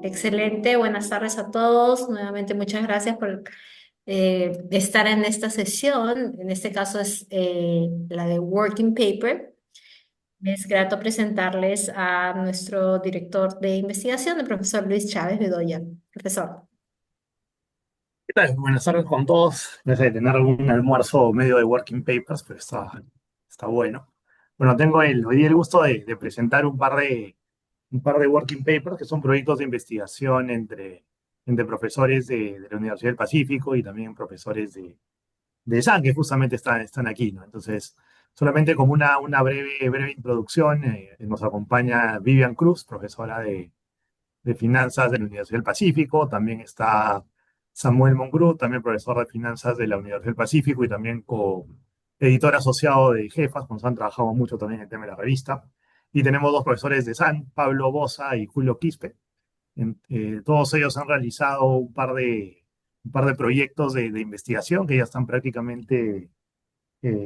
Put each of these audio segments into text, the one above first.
Excelente, buenas tardes a todos. Nuevamente muchas gracias por estar en esta sesión. En este caso es la de Working Paper. Es grato presentarles a nuestro director de investigación, el profesor Luis Chávez Bedoya. Profesor. ¿Qué tal? Buenas tardes con todos. No sé, tener algún almuerzo medio de working papers, pero está bueno. Bueno, hoy día el gusto de presentar un par de working papers que son proyectos de investigación entre profesores de la Universidad del Pacífico y también profesores de SAN, que justamente están aquí, ¿no? Entonces, solamente como una breve introducción, nos acompaña Vivian Cruz, profesora de Finanzas de la Universidad del Pacífico. También está Samuel Mongrú, también profesor de Finanzas de la Universidad del Pacífico y también editor asociado de Jefas, con San trabajamos mucho también en el tema de la revista. Y tenemos dos profesores de SAN, Pablo Boza y Julio Quispe. Todos ellos han realizado un par de proyectos de investigación que ya están prácticamente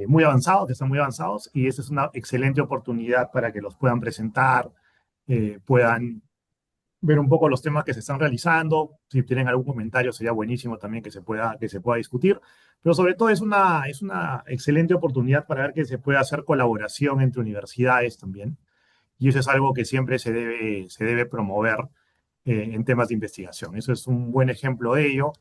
muy avanzados, que están muy avanzados, y esa es una excelente oportunidad para que los puedan presentar, puedan ver un poco los temas que se están realizando. Si tienen algún comentario, sería buenísimo también que se pueda discutir. Pero sobre todo es una excelente oportunidad para ver que se puede hacer colaboración entre universidades también. Y eso es algo que siempre se debe promover en temas de investigación. Eso es un buen ejemplo de ello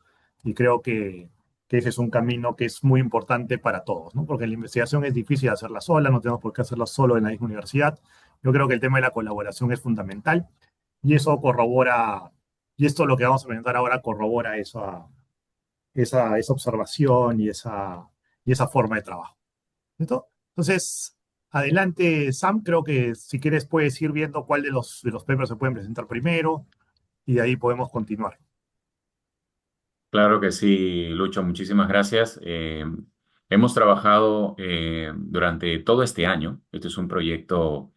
y creo que ese es un camino que es muy importante para todos, ¿no? Porque la investigación es difícil hacerla sola, no tenemos por qué hacerla solo en la misma universidad. Yo creo que el tema de la colaboración es fundamental y eso corrobora, y esto lo que vamos a presentar ahora corrobora esa observación y esa forma de trabajo. ¿Listo? Entonces, adelante, Sam. Creo que si quieres puedes ir viendo cuál de de los papers se pueden presentar primero y de ahí podemos continuar. Claro que sí, Lucho, muchísimas gracias. Hemos trabajado durante todo este año. Este es un proyecto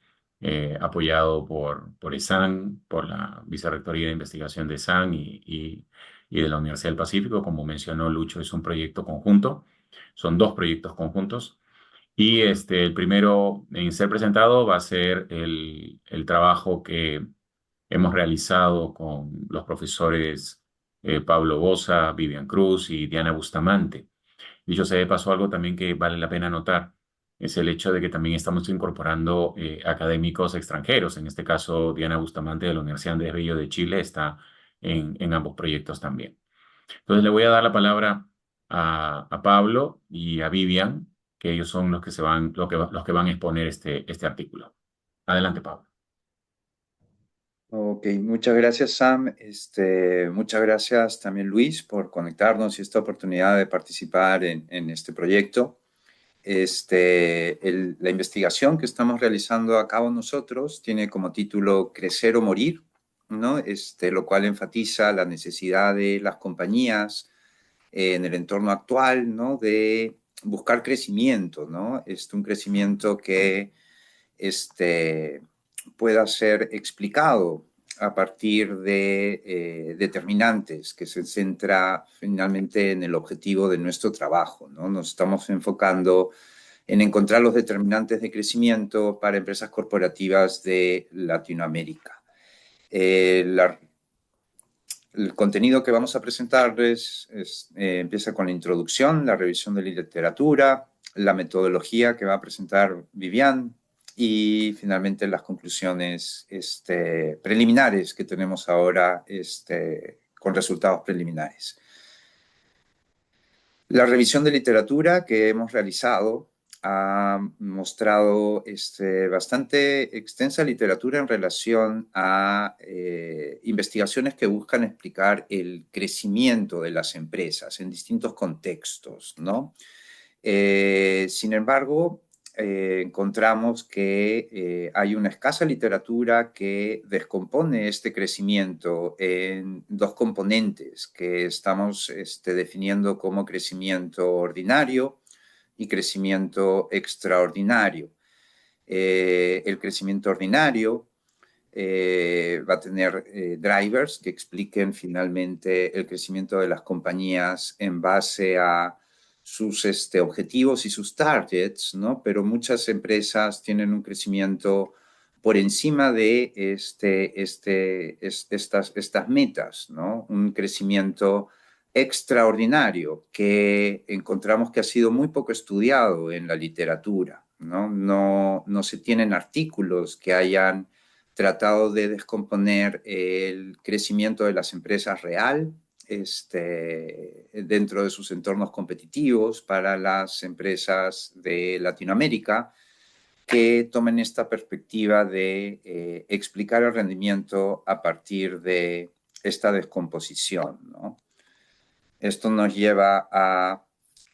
apoyado por ESAN, por la Vicerrectoría de Investigación de ESAN y de la Universidad del Pacífico. Como mencionó Lucho, es un proyecto conjunto. Son dos proyectos conjuntos. Y el primero en ser presentado va a ser el trabajo que hemos realizado con los profesores Pablo Boza, Vivian Cruz y Diana Bustamante. Dicho sea de paso, algo también que vale la pena notar es el hecho de que también estamos incorporando académicos extranjeros. En este caso, Diana Bustamante de la Universidad Andrés Bello de Chile está en ambos proyectos también. Entonces le voy a dar la palabra a Pablo y a Vivian, que ellos son los que los que van a exponer este artículo. Adelante, Pablo. Ok, muchas gracias Sam. Muchas gracias también Luis por conectarnos y esta oportunidad de participar en este proyecto. La investigación que estamos realizando a cabo nosotros tiene como título Crecer o Morir, ¿no? Lo cual enfatiza la necesidad de las compañías en el entorno actual, ¿no? De buscar crecimiento, ¿no? Un crecimiento que este, pueda ser explicado a partir de determinantes que se centra finalmente en el objetivo de nuestro trabajo, ¿no? Nos estamos enfocando en encontrar los determinantes de crecimiento para empresas corporativas de Latinoamérica. El contenido que vamos a presentarles empieza con la introducción, la revisión de la literatura, la metodología que va a presentar Vivian y finalmente las conclusiones preliminares que tenemos ahora con resultados preliminares. La revisión de literatura que hemos realizado ha mostrado bastante extensa literatura en relación a investigaciones que buscan explicar el crecimiento de las empresas en distintos contextos, ¿no? Sin embargo, encontramos que hay una escasa literatura que descompone este crecimiento en dos componentes que estamos definiendo como crecimiento ordinario y crecimiento extraordinario. El crecimiento ordinario va a tener drivers que expliquen finalmente el crecimiento de las compañías en base a sus objetivos y sus targets, ¿no? Pero muchas empresas tienen un crecimiento por encima de estas metas, ¿no? Un crecimiento extraordinario que encontramos que ha sido muy poco estudiado en la literatura, ¿no? No se tienen artículos que hayan tratado de descomponer el crecimiento de las empresas real dentro de sus entornos competitivos para las empresas de Latinoamérica, que tomen esta perspectiva de explicar el rendimiento a partir de esta descomposición, ¿no? Esto nos lleva a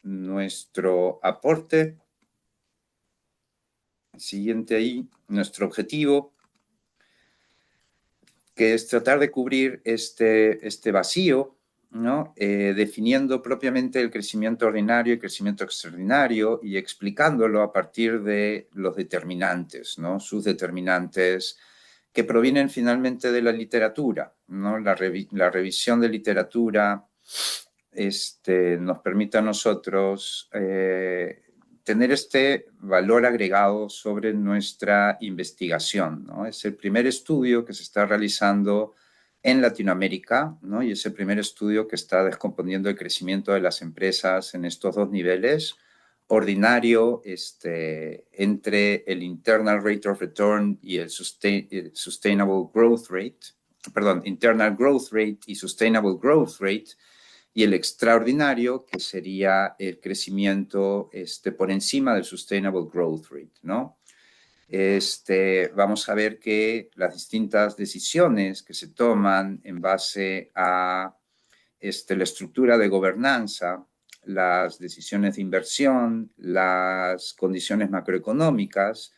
nuestro aporte. Siguiente ahí, nuestro objetivo, que es tratar de cubrir este vacío, ¿no? Definiendo propiamente el crecimiento ordinario y crecimiento extraordinario y explicándolo a partir de los determinantes, ¿no? Sus determinantes que provienen finalmente de la literatura, ¿no? La revisión de literatura nos permite a nosotros tener este valor agregado sobre nuestra investigación, ¿no? Es el primer estudio que se está realizando en Latinoamérica, ¿no? Y es el primer estudio que está descomponiendo el crecimiento de las empresas en estos dos niveles, ordinario entre el Internal Rate of Return y el Sustainable Growth Rate, perdón, Internal Growth Rate y Sustainable Growth Rate, y el extraordinario, que sería el crecimiento por encima del Sustainable Growth Rate, ¿no? Vamos a ver que las distintas decisiones que se toman en base a la estructura de gobernanza, las decisiones de inversión, las condiciones macroeconómicas,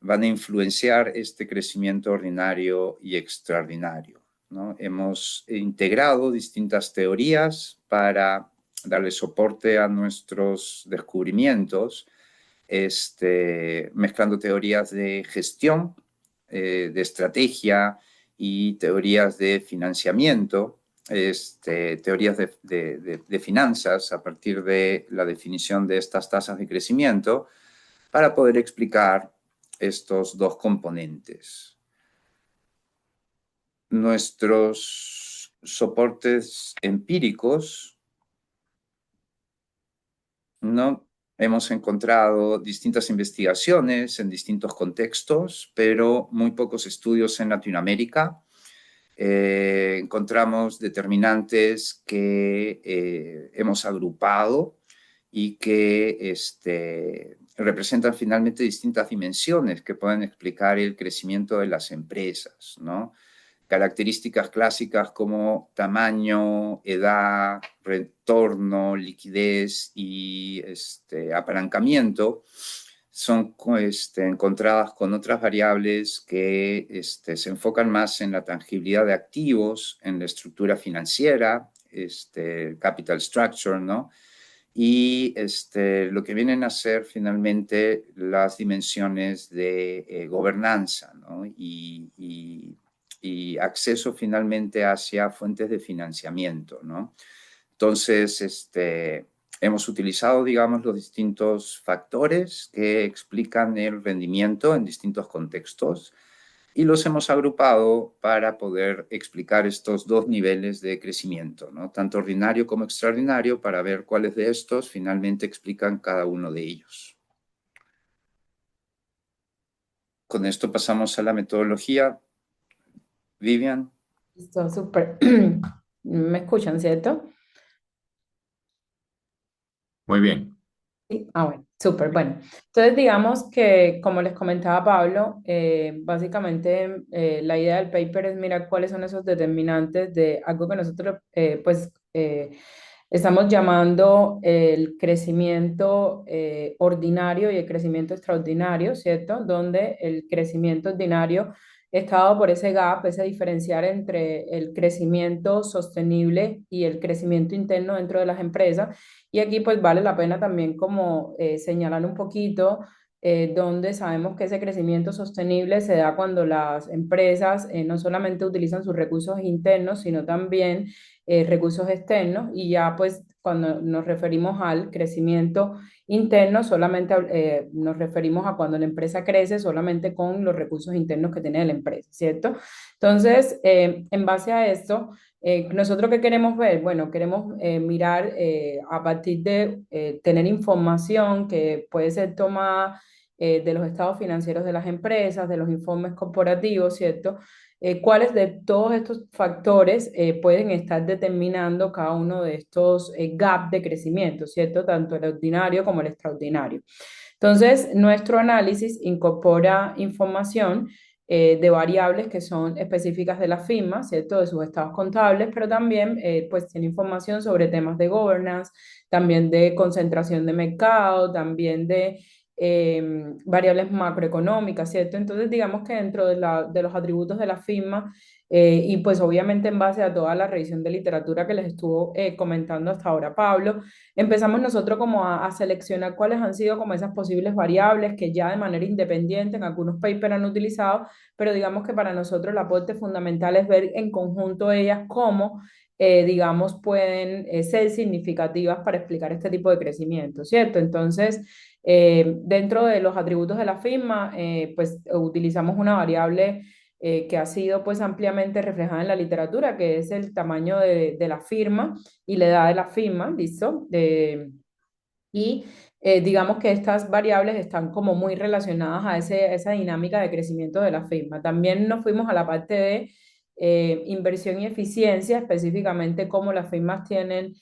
van a influenciar este crecimiento ordinario y extraordinario, ¿no? Hemos integrado distintas teorías para darle soporte a nuestros descubrimientos, mezclando teorías de gestión, de estrategia y teorías de financiamiento, teorías de finanzas a partir de la definición de estas tasas de crecimiento para poder explicar estos dos componentes. Nuestros soportes empíricos, ¿no? Hemos encontrado distintas investigaciones en distintos contextos, pero muy pocos estudios en Latinoamérica. Encontramos determinantes que hemos agrupado y que representan finalmente distintas dimensiones que pueden explicar el crecimiento de las empresas, ¿no? Características clásicas como tamaño, edad, retorno, liquidez y apalancamiento son encontradas con otras variables que se enfocan más en la tangibilidad de activos, en la estructura financiera, capital structure, ¿no? Y lo que vienen a ser finalmente las dimensiones de gobernanza, ¿no? Y acceso finalmente hacia fuentes de financiamiento, ¿no? Entonces, hemos utilizado, digamos, los distintos factores que explican el rendimiento en distintos contextos y los hemos agrupado para poder explicar estos dos niveles de crecimiento, ¿no? Tanto ordinario como extraordinario, para ver cuáles de estos finalmente explican cada uno de ellos. Con esto pasamos a la metodología. Vivian. Listo, súper. ¿Me escuchan, cierto? Muy bien. Sí. Ah, bueno, súper. Bueno, entonces digamos que, como les comentaba Pablo, básicamente la idea del paper es mirar cuáles son esos determinantes de algo que nosotros, estamos llamando el crecimiento ordinario y el crecimiento extraordinario, ¿cierto? Donde el crecimiento ordinario está dado por ese gap, ese diferenciar entre el crecimiento sostenible y el crecimiento interno dentro de las empresas. Y aquí pues vale la pena también como señalar un poquito donde sabemos que ese crecimiento sostenible se da cuando las empresas no solamente utilizan sus recursos internos, sino también recursos externos, y ya pues cuando nos referimos al crecimiento interno, solamente nos referimos a cuando la empresa crece solamente con los recursos internos que tiene la empresa, ¿cierto? Entonces, en base a esto, ¿nosotros qué queremos ver? Bueno, queremos mirar a partir de tener información que puede ser tomada de los estados financieros de las empresas, de los informes corporativos, ¿cierto? ¿Cuáles de todos estos factores pueden estar determinando cada uno de estos gaps de crecimiento, ¿cierto? Tanto el ordinario como el extraordinario. Entonces, nuestro análisis incorpora información de variables que son específicas de la firma, ¿cierto? De sus estados contables, pero también pues tiene información sobre temas de governance, también de concentración de mercado, también de variables macroeconómicas, ¿cierto? Entonces, digamos que dentro de los atributos de la firma, y pues obviamente en base a toda la revisión de literatura que les estuvo comentando hasta ahora Pablo, empezamos nosotros como a seleccionar cuáles han sido como esas posibles variables que ya de manera independiente en algunos papers han utilizado, pero digamos que para nosotros el aporte fundamental es ver en conjunto ellas cómo, digamos, pueden ser significativas para explicar este tipo de crecimiento, ¿cierto? Entonces, dentro de los atributos de la firma, pues utilizamos una variable que ha sido pues ampliamente reflejada en la literatura, que es el tamaño de la firma y la edad de la firma, ¿listo? Y digamos que estas variables están como muy relacionadas a esa dinámica de crecimiento de la firma. También nos fuimos a la parte de inversión y eficiencia, específicamente cómo las firmas tienen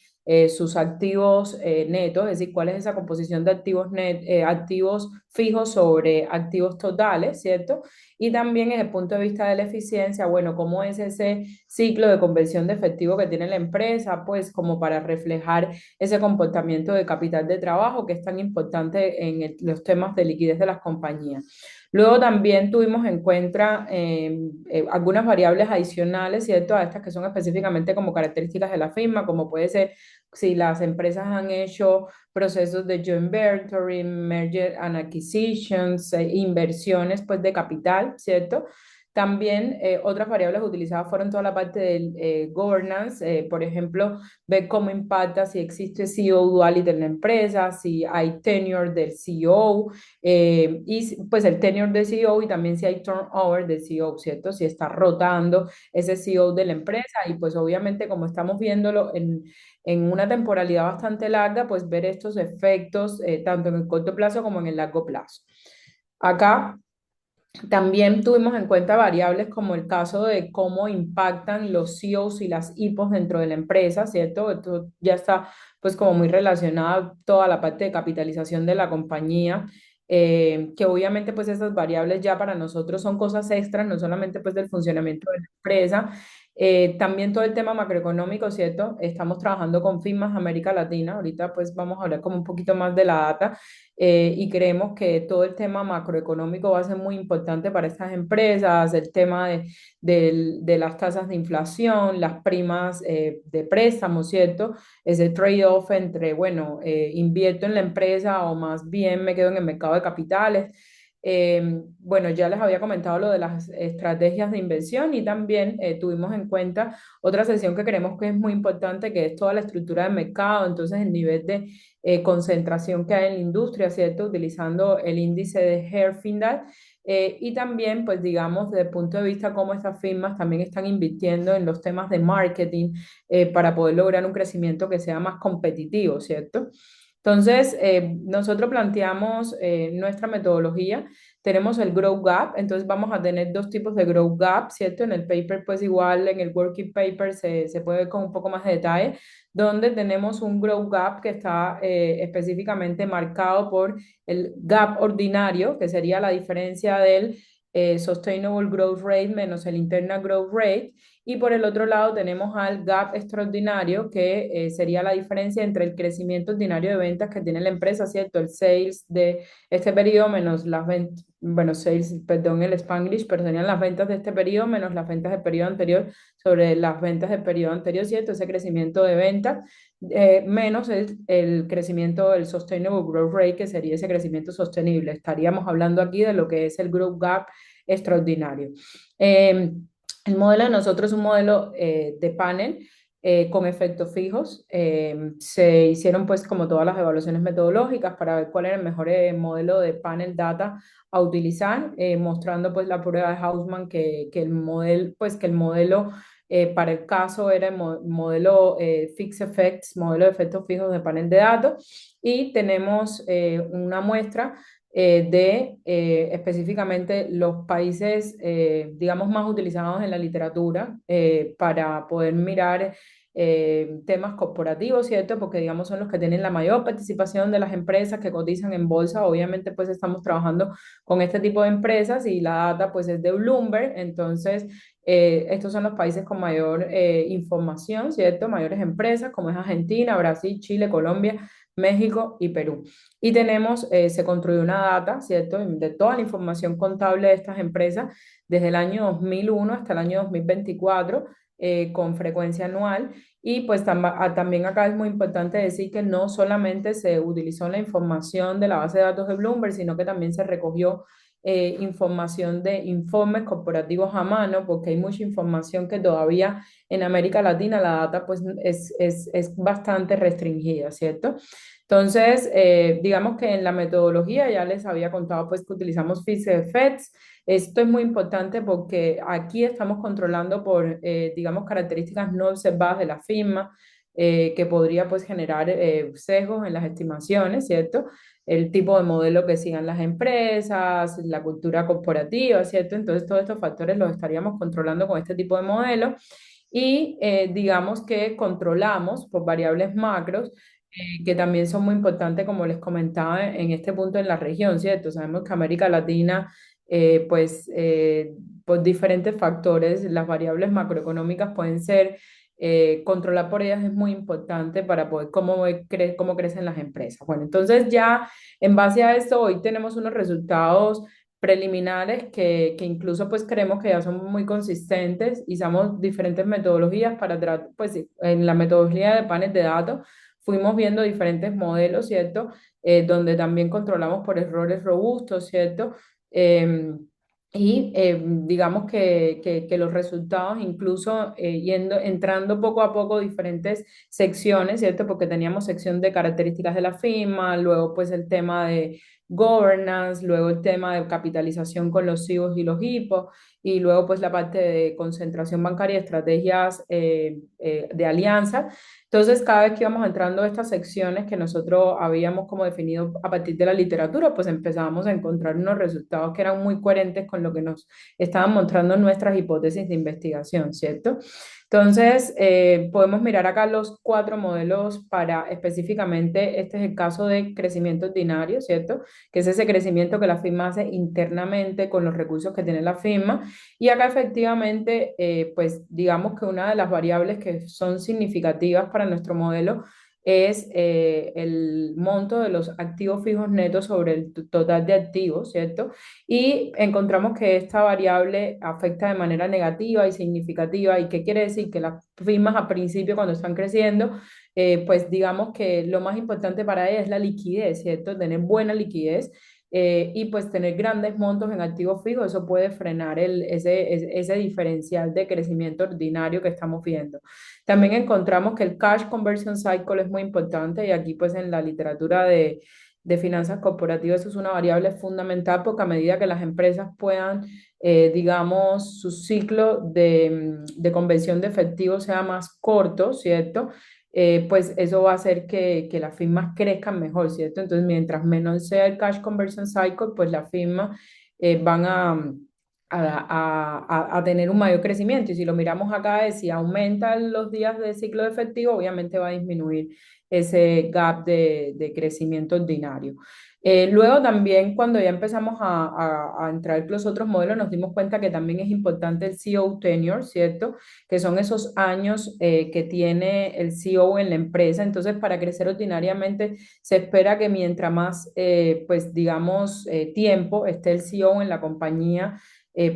sus activos netos, es decir, cuál es esa composición de activos fijos sobre activos totales, ¿cierto? Y también desde el punto de vista de la eficiencia, bueno, cómo es ese ciclo de conversión de efectivo que tiene la empresa, pues como para reflejar ese comportamiento de capital de trabajo que es tan importante en los temas de liquidez de las compañías. Luego también tuvimos en cuenta algunas variables adicionales, ¿cierto? A estas que son específicamente como características de la firma, como puede ser si las empresas han hecho procesos de joint venture, merger and acquisitions, inversiones pues de capital, ¿cierto? También otras variables utilizadas fueron toda la parte del governance, por ejemplo, ver cómo impacta si existe CEO duality en la empresa, si hay tenure del CEO, y pues el tenure del CEO y también si hay turnover del CEO, ¿cierto? Si está rotando ese CEO de la empresa y pues obviamente como estamos viéndolo en una temporalidad bastante larga, pues ver estos efectos tanto en el corto plazo como en el largo plazo. Acá también tuvimos en cuenta variables como el caso de cómo impactan los CEOs y las IPOs dentro de la empresa, ¿cierto? Esto ya está pues como muy relacionada toda la parte de capitalización de la compañía, que obviamente pues esas variables ya para nosotros son cosas extras, no solamente pues del funcionamiento de la empresa. También todo el tema macroeconómico, ¿cierto? Estamos trabajando con firmas de América Latina, ahorita pues vamos a hablar como un poquito más de la data, y creemos que todo el tema macroeconómico va a ser muy importante para estas empresas, el tema de las tasas de inflación, las primas de préstamo, ¿cierto? Ese trade-off entre, bueno, invierto en la empresa o más bien me quedo en el mercado de capitales. Bueno, ya les había comentado lo de las estrategias de inversión y también tuvimos en cuenta otra sección que creemos que es muy importante, que es toda la estructura del mercado, entonces el nivel de concentración que hay en la industria, ¿cierto? Utilizando el índice de Herfindahl. Y también, pues digamos, desde el punto de vista cómo estas firmas también están invirtiendo en los temas de marketing para poder lograr un crecimiento que sea más competitivo, ¿cierto? Entonces, nosotros planteamos nuestra metodología, tenemos el Growth Gap, entonces vamos a tener dos tipos de Growth Gap, ¿cierto? En el paper, pues igual en el Working Paper se puede ver con un poco más de detalle, donde tenemos un Growth Gap que está específicamente marcado por el gap ordinario, que sería la diferencia del Sustainable Growth Rate menos el Internal Growth Rate, y por el otro lado tenemos al gap extraordinario, que sería la diferencia entre el crecimiento ordinario de ventas que tiene la empresa, ¿cierto? El sales de este periodo menos las ventas, bueno, sales, perdón, el Spanglish, pero serían las ventas de este periodo menos las ventas del periodo anterior sobre las ventas del periodo anterior, ¿cierto? Ese crecimiento de ventas menos el crecimiento del Sustainable Growth Rate, que sería ese crecimiento sostenible. Estaríamos hablando aquí de lo que es el Growth Gap extraordinario. El modelo de nosotros es un modelo de panel, con efectos fijos. Se hicieron pues como todas las evaluaciones metodológicas para ver cuál era el mejor modelo de panel data a utilizar, mostrando pues la prueba de Hausman que el modelo, pues que el modelo para el caso era el modelo Fixed Effects, modelo de efectos fijos de panel de datos, y tenemos una muestra de específicamente los países, digamos, más utilizados en la literatura para poder mirar temas corporativos, ¿cierto? Porque, digamos, son los que tienen la mayor participación de las empresas que cotizan en bolsa. Obviamente, pues estamos trabajando con este tipo de empresas y la data, pues, es de Bloomberg. Entonces, estos son los países con mayor información, ¿cierto? Mayores empresas, como es Argentina, Brasil, Chile, Colombia, México y Perú. Y tenemos, se construyó una data, ¿cierto? De toda la información contable de estas empresas desde el año 2001 hasta el año 2024, con frecuencia anual. Y pues también acá es muy importante decir que no solamente se utilizó la información de la base de datos de Bloomberg, sino que también se recogió información de informes corporativos a mano, porque hay mucha información que todavía en América Latina la data pues es bastante restringida, ¿cierto? Entonces, digamos que en la metodología ya les había contado pues que utilizamos Fixed Effects. Esto es muy importante porque aquí estamos controlando por, digamos, características no observadas de la firma, que podría pues generar sesgos en las estimaciones, ¿cierto? El tipo de modelo que sigan las empresas, la cultura corporativa, ¿cierto? Entonces, todos estos factores los estaríamos controlando con este tipo de modelo y digamos que controlamos por variables macros que también son muy importantes, como les comentaba, en este punto en la región, ¿cierto? Sabemos que América Latina, pues por diferentes factores, las variables macroeconómicas pueden ser, controlar por ellas es muy importante para poder cómo crecen las empresas. Bueno, entonces ya en base a esto, hoy tenemos unos resultados preliminares que incluso pues creemos que ya son muy consistentes y usamos diferentes metodologías para tratar, pues sí, en la metodología de panes de datos fuimos viendo diferentes modelos, ¿cierto? Donde también controlamos por errores robustos, ¿cierto? Digamos que los resultados, incluso entrando poco a poco diferentes secciones, ¿cierto? Porque teníamos sección de características de la firma, luego pues el tema de governance, luego el tema de capitalización con los CIBOS y los HIPOs, y luego pues la parte de concentración bancaria y estrategias de alianza. Entonces, cada vez que íbamos entrando a estas secciones que nosotros habíamos como definido a partir de la literatura, pues empezábamos a encontrar unos resultados que eran muy coherentes con lo que nos estaban mostrando nuestras hipótesis de investigación, ¿cierto? Entonces, podemos mirar acá los 4 modelos para específicamente, este es el caso de crecimiento ordinario, ¿cierto? Que es ese crecimiento que la firma hace internamente con los recursos que tiene la firma. Y acá efectivamente, pues digamos que una de las variables que son significativas para nuestro modelo es el monto de los activos fijos netos sobre el total de activos, ¿cierto? Y encontramos que esta variable afecta de manera negativa y significativa. ¿Y qué quiere decir? Que las firmas al principio, cuando están creciendo, pues digamos que lo más importante para ellas es la liquidez, ¿cierto? Tener buena liquidez. Y pues tener grandes montos en activos fijos, eso puede frenar ese diferencial de crecimiento ordinario que estamos viendo. También encontramos que el cash conversion cycle es muy importante y aquí pues en la literatura de finanzas corporativas eso es una variable fundamental porque a medida que las empresas puedan, digamos, su ciclo de conversión de efectivo sea más corto, ¿cierto? Pues eso va a hacer que las firmas crezcan mejor, ¿cierto? Entonces, mientras menos sea el cash conversion cycle, pues las firmas van a tener un mayor crecimiento. Y si lo miramos acá, es si aumentan los días de ciclo de efectivo, obviamente va a disminuir ese gap de crecimiento ordinario. Luego también cuando ya empezamos a entrar con los otros modelos, nos dimos cuenta que también es importante el CEO tenure, ¿cierto? Que son esos años que tiene el CEO en la empresa. Entonces, para crecer ordinariamente, se espera que mientras más, pues digamos, tiempo esté el CEO en la compañía,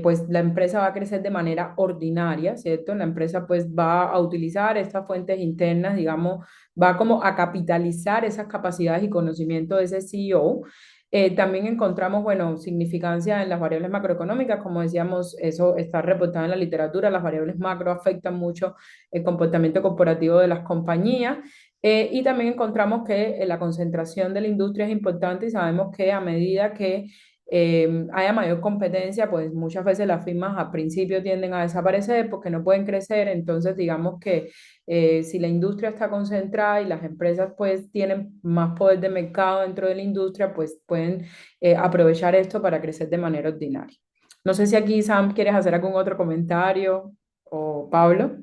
pues la empresa va a crecer de manera ordinaria, ¿cierto? La empresa pues va a utilizar estas fuentes internas, digamos, va como a capitalizar esas capacidades y conocimiento de ese CEO. También encontramos, bueno, significancia en las variables macroeconómicas, como decíamos, eso está reportado en la literatura, las variables macro afectan mucho el comportamiento corporativo de las compañías. Y también encontramos que la concentración de la industria es importante y sabemos que a medida que haya mayor competencia, pues muchas veces las firmas al principio tienden a desaparecer porque no pueden crecer. Entonces, digamos que si la industria está concentrada y las empresas pues tienen más poder de mercado dentro de la industria, pues pueden aprovechar esto para crecer de manera ordinaria. No sé si aquí, Sam, quieres hacer algún otro comentario o Pablo,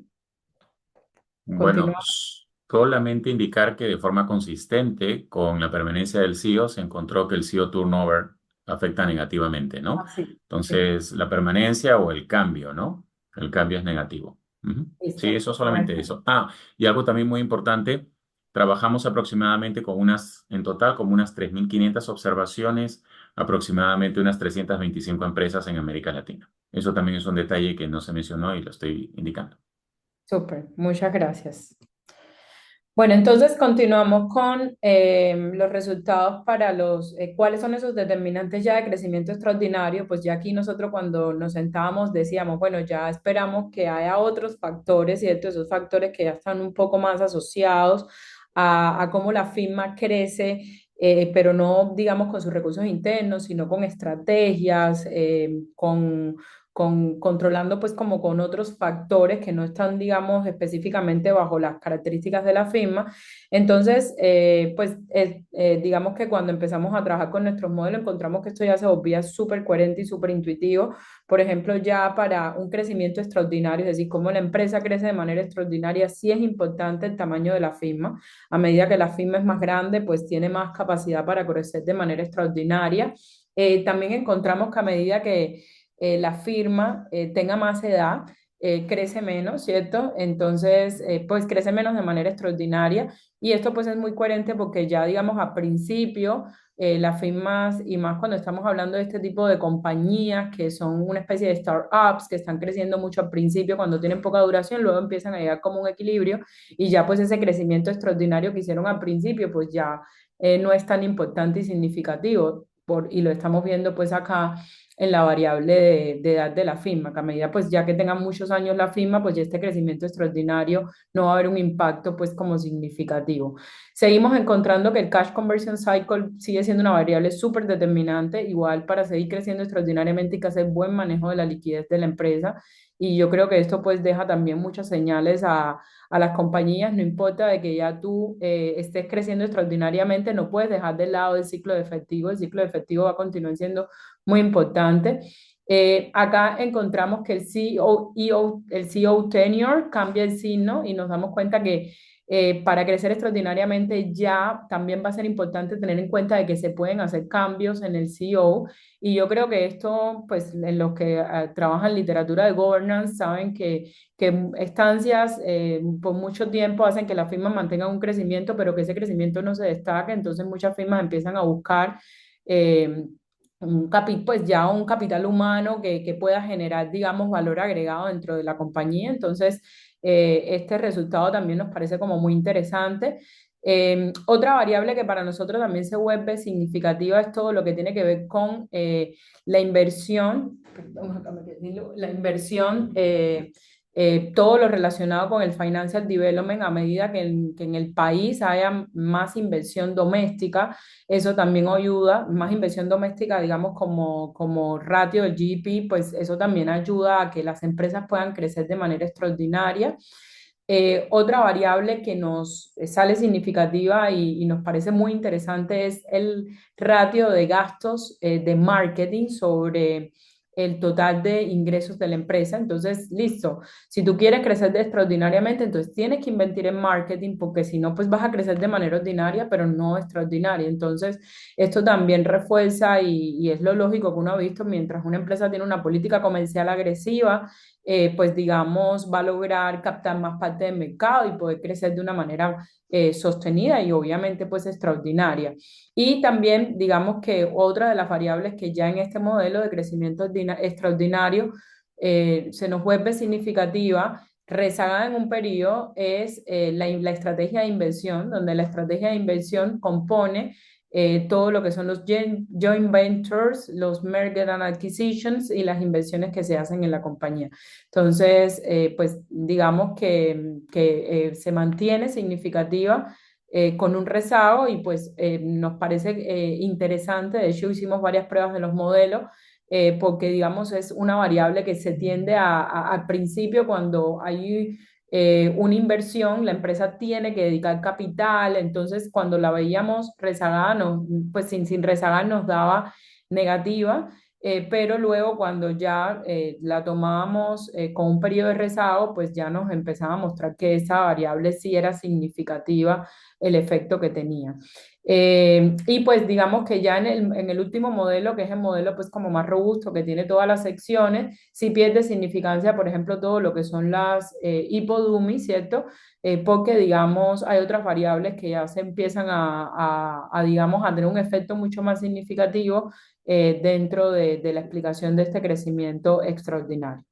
Bueno, continúa. solamente indicar que de forma consistente con la permanencia del CEO se encontró que el CEO turnover afecta negativamente, ¿no? Ah, sí, sí, Entonces, la permanencia o el cambio, ¿no? El cambio es negativo. Ujú. Sí, listo. eso solamente eso. Ah, y algo también muy importante, trabajamos aproximadamente con en total, como unas 3.500 observaciones, aproximadamente unas 325 empresas en América Latina. Eso también es un detalle que no se mencionó y lo estoy indicando. Súper, muchas gracias. Bueno, entonces continuamos con los resultados para cuáles son esos determinantes ya de crecimiento extraordinario. Pues ya aquí nosotros cuando nos sentábamos decíamos, bueno, ya esperamos que haya otros factores, ¿cierto? Esos factores que ya están un poco más asociados a cómo la firma crece, pero no, digamos, con sus recursos internos, sino con estrategias, controlando pues como con otros factores que no están, digamos, específicamente bajo las características de la firma. Entonces, digamos que cuando empezamos a trabajar con nuestros modelos, encontramos que esto ya se volvía súper coherente y súper intuitivo. Por ejemplo, ya para un crecimiento extraordinario, es decir, cómo la empresa crece de manera extraordinaria, sí es importante el tamaño de la firma. A medida que la firma es más grande, pues tiene más capacidad para crecer de manera extraordinaria. También encontramos que a medida que la firma tenga más edad, crece menos, ¿cierto? Entonces, pues crece menos de manera extraordinaria y esto pues es muy coherente porque ya, digamos, a principio, las firmas y más cuando estamos hablando de este tipo de compañías que son una especie de startups que están creciendo mucho al principio cuando tienen poca duración, luego empiezan a llegar como un equilibrio y ya pues ese crecimiento extraordinario que hicieron al principio pues ya no es tan importante y significativo y lo estamos viendo pues acá en la variable de edad de la firma, que a medida pues ya que tengan muchos años la firma, pues ya este crecimiento extraordinario no va a haber un impacto pues como significativo. Seguimos encontrando que el cash conversion cycle sigue siendo una variable súper determinante, igual para seguir creciendo extraordinariamente hay que hacer buen manejo de la liquidez de la empresa y yo creo que esto pues deja también muchas señales a las compañías, no importa de que ya tú estés creciendo extraordinariamente, no puedes dejar de lado el ciclo de efectivo va a continuar siendo muy importante. Acá encontramos que el CEO tenure cambia el signo y nos damos cuenta que para crecer extraordinariamente ya también va a ser importante tener en cuenta de que se pueden hacer cambios en el CEO y yo creo que esto, pues en los que trabajan literatura de governance saben que estancias por mucho tiempo hacen que las firmas mantengan un crecimiento, pero que ese crecimiento no se destaque, entonces muchas firmas empiezan a buscar eh, pues ya un capital humano que pueda generar, digamos, valor agregado dentro de la compañía. Entonces, este resultado también nos parece como muy interesante. Otra variable que para nosotros también se vuelve significativa es todo lo que tiene que ver con la inversión, perdón, acá me perdí la inversión, todo lo relacionado con el financial development a medida que en el país haya más inversión doméstica, eso también ayuda, más inversión doméstica, digamos, como ratio del GDP, pues eso también ayuda a que las empresas puedan crecer de manera extraordinaria. Otra variable que nos sale significativa y nos parece muy interesante es el ratio de gastos de marketing sobre el total de ingresos de la empresa. Entonces, listo, si tú quieres crecer extraordinariamente, entonces tienes que invertir en marketing porque si no, pues vas a crecer de manera ordinaria, pero no extraordinaria. Entonces, esto también refuerza y es lo lógico que uno ha visto mientras una empresa tiene una política comercial agresiva, pues digamos, va a lograr captar más parte del mercado y poder crecer de una manera sostenida y obviamente pues extraordinaria. Y también digamos que otra de las variables que ya en este modelo de crecimiento extraordinario se nos vuelve significativa, rezagada en un periodo, es la estrategia de inversión, donde la estrategia de inversión compone todo lo que son los joint ventures, los merger and acquisitions y las inversiones que se hacen en la compañía. Entonces, pues digamos que se mantiene significativa con un rezago y pues nos parece interesante. De hecho, hicimos varias pruebas de los modelos porque digamos es una variable que se tiende al principio cuando hay una inversión, la empresa tiene que dedicar capital, entonces cuando la veíamos rezagada, pues sin rezagar nos daba negativa, pero luego cuando ya la tomábamos con un periodo de rezago, pues ya nos empezaba a mostrar que esa variable sí era significativa el efecto que tenía. Y pues digamos que ya en el último modelo, que es el modelo pues como más robusto, que tiene todas las secciones, sí pierde significancia, por ejemplo, todo lo que son las hipodumi, ¿cierto? Porque digamos hay otras variables que ya se empiezan digamos, a tener un efecto mucho más significativo dentro de la explicación de este crecimiento extraordinario.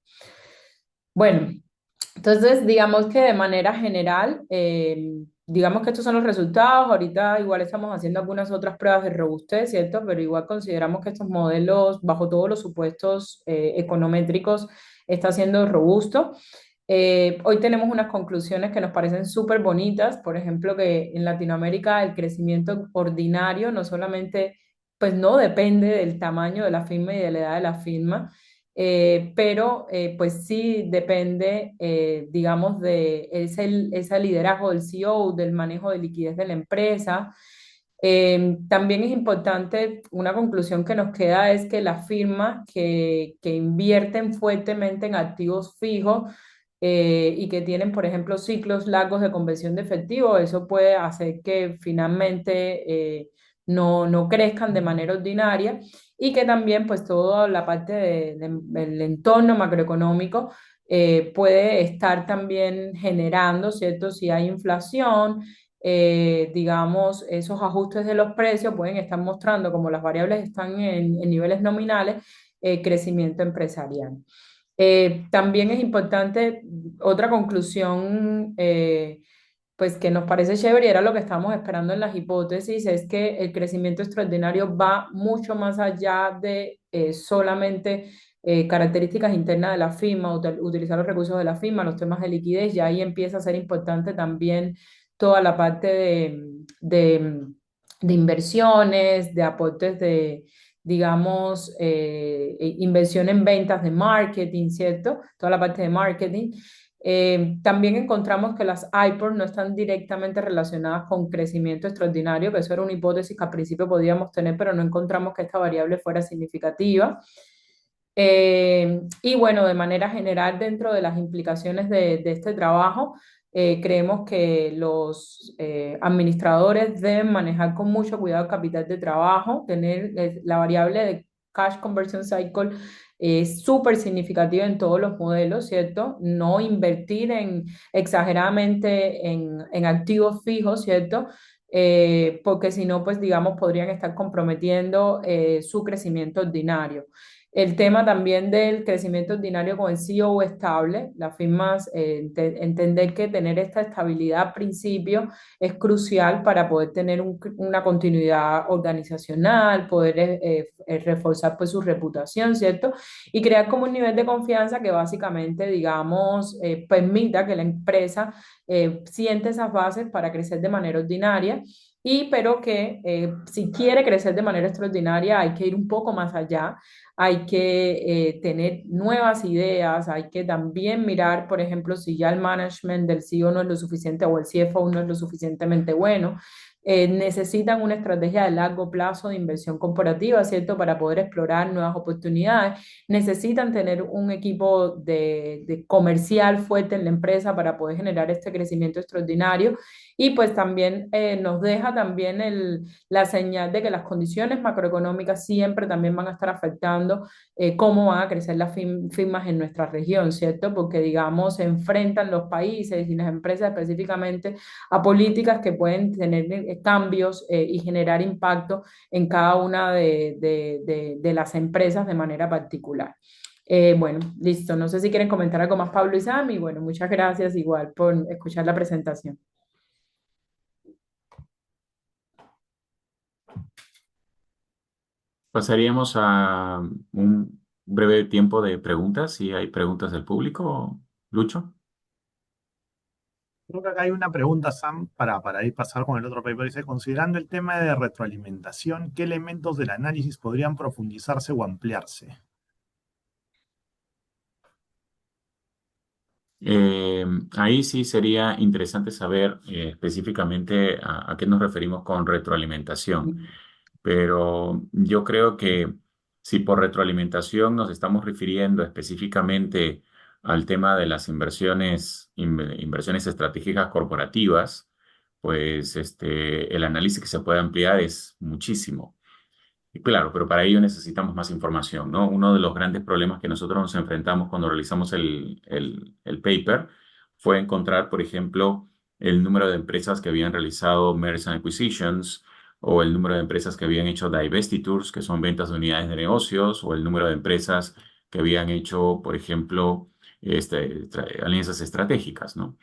Bueno, entonces, digamos que de manera general, digamos que estos son los resultados. Ahorita igual estamos haciendo algunas otras pruebas de robustez, ¿cierto? Pero igual consideramos que estos modelos, bajo todos los supuestos econométricos, está siendo robusto. Hoy tenemos unas conclusiones que nos parecen súper bonitas. Por ejemplo, que en Latinoamérica el crecimiento ordinario no solamente, pues no depende del tamaño de la firma y de la edad de la firma, pero pues sí depende, digamos, de ese liderazgo del CEO, del manejo de liquidez de la empresa. También es importante, una conclusión que nos queda es que las firmas que invierten fuertemente en activos fijos y que tienen, por ejemplo, ciclos largos de conversión de efectivo, eso puede hacer que finalmente no crezcan de manera ordinaria y que también pues toda la parte del entorno macroeconómico puede estar también generando, ¿cierto? Si hay inflación, digamos, esos ajustes de los precios pueden estar mostrando, como las variables están en niveles nominales, crecimiento empresarial. También es importante, otra conclusión, pues que nos parece chévere y era lo que estábamos esperando en las hipótesis, es que el crecimiento extraordinario va mucho más allá de solamente características internas de la firma, utilizar los recursos de la firma, los temas de liquidez, y ahí empieza a ser importante también toda la parte de inversiones, de aportes de digamos, inversión en ventas de marketing, ¿cierto? Toda la parte de marketing. También encontramos que las IPOs no están directamente relacionadas con crecimiento extraordinario, que eso era una hipótesis que al principio podíamos tener, pero no encontramos que esta variable fuera significativa. Y bueno, de manera general, dentro de las implicaciones de este trabajo, creemos que los administradores deben manejar con mucho cuidado el capital de trabajo, tener la variable de cash conversion cycle es súper significativa en todos los modelos, ¿cierto? No invertir exageradamente en activos fijos, ¿cierto? Porque si no, pues digamos, podrían estar comprometiendo su crecimiento ordinario. El tema también del crecimiento ordinario con el CEO estable, las firmas entender que tener esta estabilidad al principio es crucial para poder tener una continuidad organizacional, poder reforzar pues su reputación, ¿cierto? Y crear como un nivel de confianza que básicamente, digamos, permita que la empresa siente esas bases para crecer de manera ordinaria. Pero que si quiere crecer de manera extraordinaria hay que ir un poco más allá, hay que tener nuevas ideas, hay que también mirar, por ejemplo, si ya el management del CEO no es lo suficiente o el CFO no es lo suficientemente bueno, necesitan una estrategia de largo plazo de inversión corporativa, ¿cierto? Para poder explorar nuevas oportunidades. Necesitan tener un equipo de comercial fuerte en la empresa para poder generar este crecimiento extraordinario. Y pues también nos deja también la señal de que las condiciones macroeconómicas siempre también van a estar afectando cómo van a crecer las firmas en nuestra región, ¿cierto? Porque, digamos, se enfrentan los países y las empresas específicamente a políticas que pueden tener cambios y generar impacto en cada una de las empresas de manera particular. Bueno, listo. No sé si quieren comentar algo más, Pablo y Sam, y bueno, muchas gracias igual por escuchar la presentación. Pasaríamos a un breve tiempo de preguntas, si hay preguntas del público, Lucho. Creo que acá hay una pregunta, Sam, para ir pasar con el otro paper. Dice, considerando el tema de retroalimentación, ¿qué elementos del análisis podrían profundizarse o ampliarse? Eh, Ahí sí sería interesante saber específicamente a qué nos referimos con retroalimentación, pero yo creo que si por retroalimentación nos estamos refiriendo específicamente al tema de las inversiones estratégicas corporativas, pues el análisis que se puede ampliar es muchísimo. Y claro, pero para ello necesitamos más información, ¿no? Uno de los grandes problemas que nosotros nos enfrentamos cuando realizamos el paper fue encontrar, por ejemplo, el número de empresas que habían realizado mergers and acquisitions, o el número de empresas que habían hecho divestitures, que son ventas de unidades de negocios, o el número de empresas que habían hecho, por ejemplo, alianzas estratégicas, ¿no?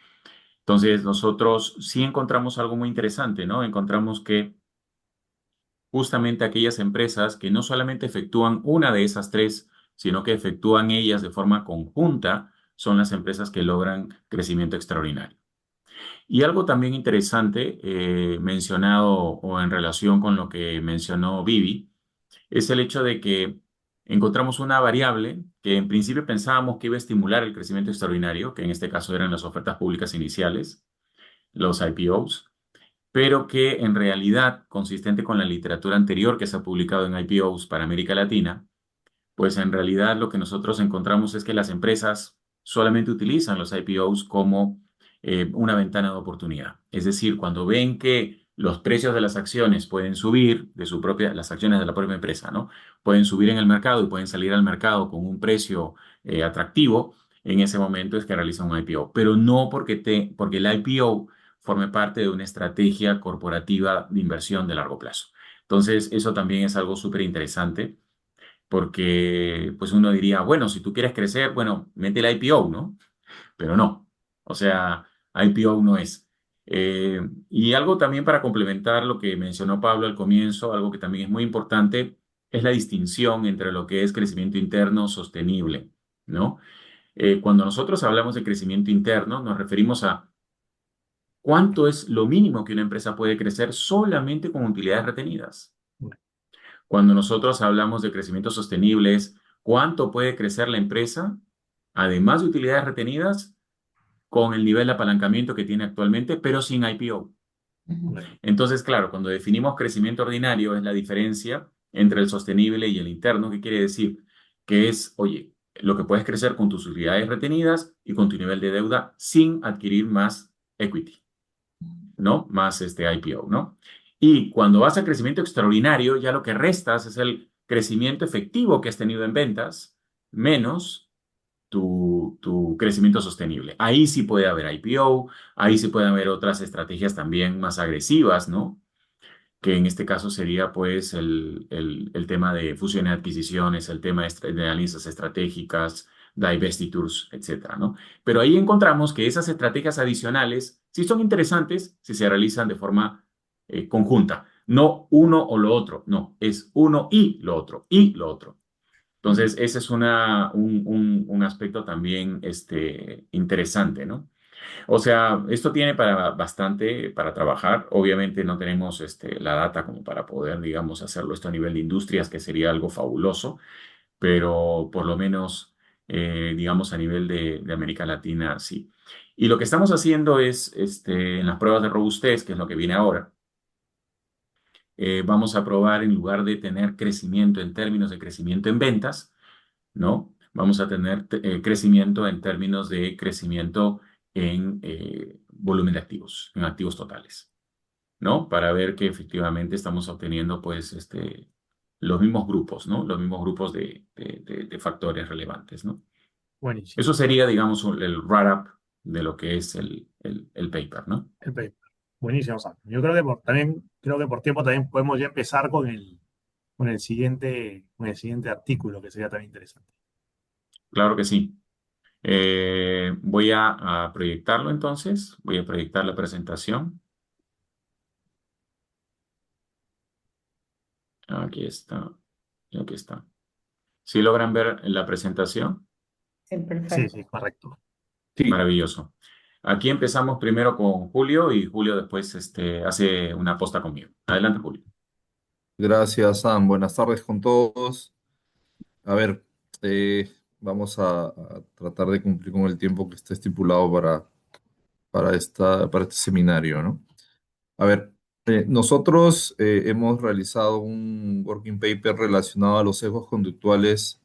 Entonces, nosotros sí encontramos algo muy interesante, ¿no? Encontramos que justamente aquellas empresas que no solamente efectúan una de esas tres, sino que efectúan ellas de forma conjunta, son las empresas que logran crecimiento extraordinario. Y algo también interesante mencionado o en relación con lo que mencionó Vivi, es el hecho de que encontramos una variable que en principio pensábamos que iba a estimular el crecimiento extraordinario, que en este caso eran las ofertas públicas iniciales, los IPOs, pero que en realidad, consistente con la literatura anterior que se ha publicado en IPOs para América Latina, pues en realidad lo que nosotros encontramos es que las empresas solamente utilizan los IPOs como una ventana de oportunidad. Es decir, cuando ven que los precios de las acciones pueden subir, las acciones de la propia empresa, ¿no? Pueden subir en el mercado y pueden salir al mercado con un precio atractivo, en ese momento es que realizan un IPO, pero no porque el IPO forme parte de una estrategia corporativa de inversión de largo plazo. Entonces, eso también es algo súper interesante porque pues uno diría, bueno, si tú quieres crecer, bueno, mete el IPO, ¿no? Pero no, o sea, IPO no es. Y algo también para complementar lo que mencionó Pablo al comienzo, algo que también es muy importante, es la distinción entre lo que es crecimiento interno sostenible, ¿no? Cuando nosotros hablamos de crecimiento interno, nos referimos a cuánto es lo mínimo que una empresa puede crecer solamente con utilidades retenidas. Cuando nosotros hablamos de crecimiento sostenible, es cuánto puede crecer la empresa, además de utilidades retenidas, con el nivel de apalancamiento que tiene actualmente, pero sin IPO. Entonces, claro, cuando definimos crecimiento ordinario es la diferencia entre el sostenible y el interno, ¿qué quiere decir? Que es, oye, lo que puedes crecer con tus utilidades retenidas y con tu nivel de deuda sin adquirir más equity, ¿no? Más IPO, ¿no? Y cuando vas a crecimiento extraordinario, ya lo que restas es el crecimiento efectivo que has tenido en ventas menos tu crecimiento sostenible. Ahí sí puede haber IPO, ahí sí puede haber otras estrategias también más agresivas, ¿no? Que en este caso sería pues el tema de fusiones y adquisiciones, el tema de alianzas estratégicas, divestitures, etcétera, ¿no? Pero ahí encontramos que esas estrategias adicionales sí son interesantes si se realizan de forma conjunta, no uno o lo otro, no, es uno y lo otro. Entonces, ese es un aspecto también interesante, ¿no? O sea, esto tiene para bastante para trabajar. Obviamente no tenemos la data como para poder, digamos, hacerlo esto a nivel de industrias, que sería algo fabuloso, pero por lo menos, digamos, a nivel de América Latina, sí. Y lo que estamos haciendo es, en las pruebas de robustez, que es lo que viene ahora, vamos a probar en lugar de tener crecimiento en términos de crecimiento en ventas, ¿no? Vamos a tener crecimiento en términos de crecimiento en volumen de activos, en activos totales, ¿no? Para ver que efectivamente estamos obteniendo, pues, los mismos grupos, ¿no? Los mismos grupos de factores relevantes, ¿no? Buenísimo. Eso sería, digamos, el wrap-up de lo que es el paper, ¿no? El paper. Buenísimo, Sam. Yo creo que también, creo que por tiempo también podemos ya empezar con el siguiente artículo, que sería también interesante. Claro que sí. Voy a proyectarlo entonces, voy a proyectar la presentación. Aquí está. Aquí está. ¿Sí logran ver la presentación? Sí, Sí, perfecto. sí, correcto. Sí, Maravilloso. Aquí empezamos primero con Julio y Julio después hace una posta conmigo. Adelante, Julio. gracias, Sam. Buenas tardes con todos. A ver, vamos a tratar de cumplir con el tiempo que está estipulado para este seminario, ¿no? A ver, nosotros hemos realizado un working paper relacionado a los sesgos conductuales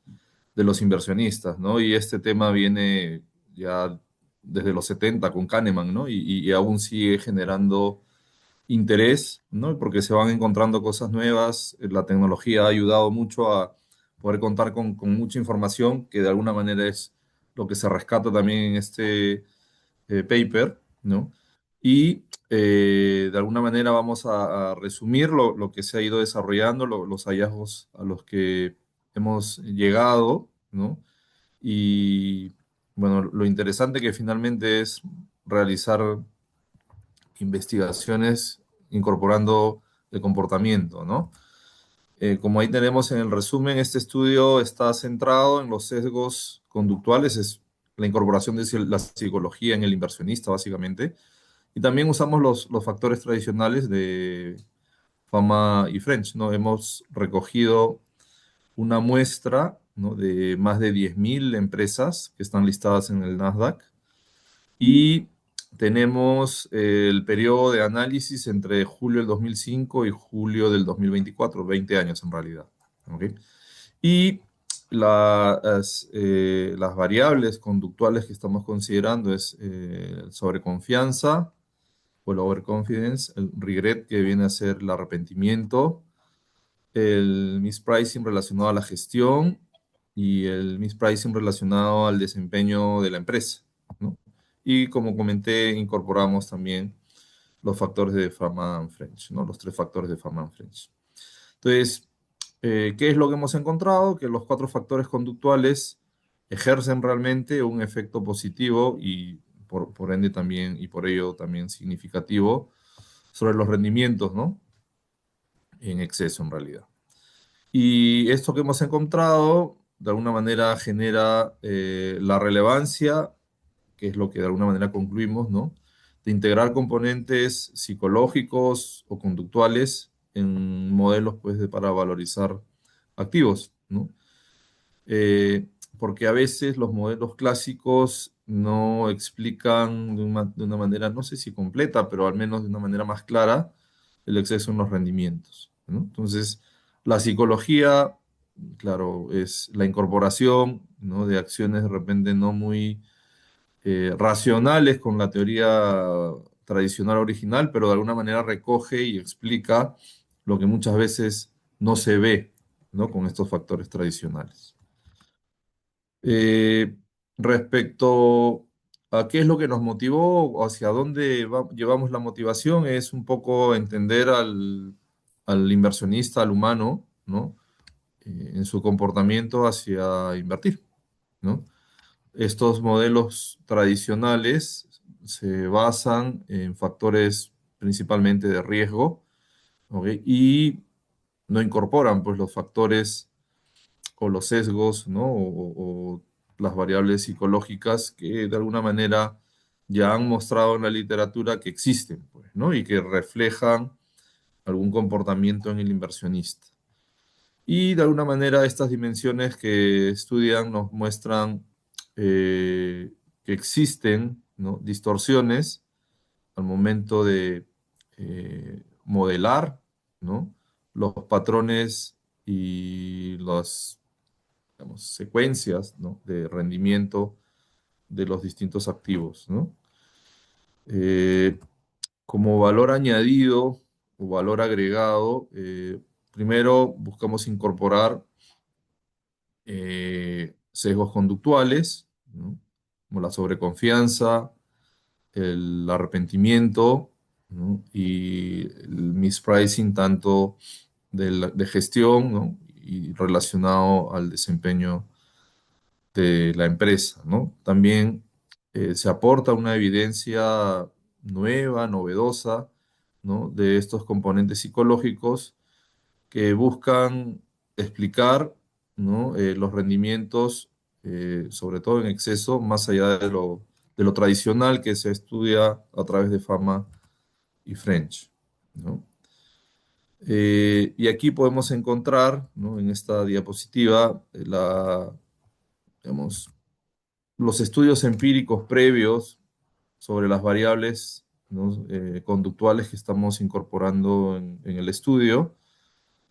de los inversionistas, ¿no? Y este tema viene ya desde los 70 con Kahneman, ¿no? Y aún sigue generando interés, ¿no? Porque se van encontrando cosas nuevas. La tecnología ha ayudado mucho a poder contar con mucha información, que de alguna manera es lo que se rescata también en este paper, ¿no? Y de alguna manera vamos a resumir lo que se ha ido desarrollando, los hallazgos a los que hemos llegado, ¿no? Y bueno, lo interesante que finalmente es realizar investigaciones incorporando el comportamiento, ¿no? Como ahí tenemos en el resumen, este estudio está centrado en los sesgos conductuales, es la incorporación de la psicología en el inversionista, básicamente. Y también usamos los factores tradicionales de Fama y French, ¿no? Hemos recogido una muestra, ¿no? De más de 10.000 empresas que están listadas en el Nasdaq y tenemos el periodo de análisis entre julio del 2005 y julio del 2024, 20 años en realidad. ¿Ok? Y las variables conductuales que estamos considerando es sobreconfianza o el overconfidence, el regret que viene a ser el arrepentimiento, el mispricing relacionado a la gestión y el mispricing relacionado al desempeño de la empresa, ¿no? Y como comenté, incorporamos también los factores de Froment-French, ¿no? Los tres factores de Froment-French. Entonces, ¿qué es lo que hemos encontrado? Que los cuatro factores conductuales ejercen realmente un efecto positivo y por ende también, y por ello también significativo, sobre los rendimientos, ¿no? En exceso en realidad. Y esto que hemos encontrado, de alguna manera, genera la relevancia, que es lo que de alguna manera concluimos, ¿no? De integrar componentes psicológicos o conductuales en modelos, pues, para valorizar activos, ¿no? Eh, Porque a veces los modelos clásicos no explican de una manera, no sé si completa, pero al menos de una manera más clara, el exceso en los rendimientos, ¿no? Entonces, la psicología, claro, es la incorporación, ¿no? De acciones de repente no muy racionales con la teoría tradicional original, pero de alguna manera recoge y explica lo que muchas veces no se ve, ¿no? Con estos factores tradicionales. Eh, Respecto a qué es lo que nos motivó o hacia dónde llevamos la motivación, es un poco entender al inversionista, al humano, ¿no? En su comportamiento hacia invertir, ¿no? Estos modelos tradicionales se basan en factores principalmente de riesgo, ¿ok? Y no incorporan, pues, los factores o los sesgos, ¿no? O las variables psicológicas que de alguna manera ya han mostrado en la literatura que existen, pues, ¿no? Y que reflejan algún comportamiento en el inversionista. Y de alguna manera estas dimensiones que estudian nos muestran que existen, ¿no? Distorsiones al momento de modelar, ¿no? Los patrones y las, digamos, secuencias, ¿no? De rendimiento de los distintos activos, ¿no? Eh, Como valor añadido o valor agregado, primero buscamos incorporar sesgos conductuales, ¿no? Como la sobreconfianza, el arrepentimiento, ¿no? Y el mispricing tanto de gestión, ¿no? Y relacionado al desempeño de la empresa, ¿no? También se aporta una evidencia nueva, novedosa, ¿no? De estos componentes psicológicos que buscan explicar, ¿no? Los rendimientos, sobre todo en exceso, más allá de lo tradicional que se estudia a través de Fama y French, ¿no? Y aquí podemos encontrar, ¿no? En esta diapositiva, digamos, los estudios empíricos previos sobre las variables, ¿no? Conductuales que estamos incorporando en el estudio,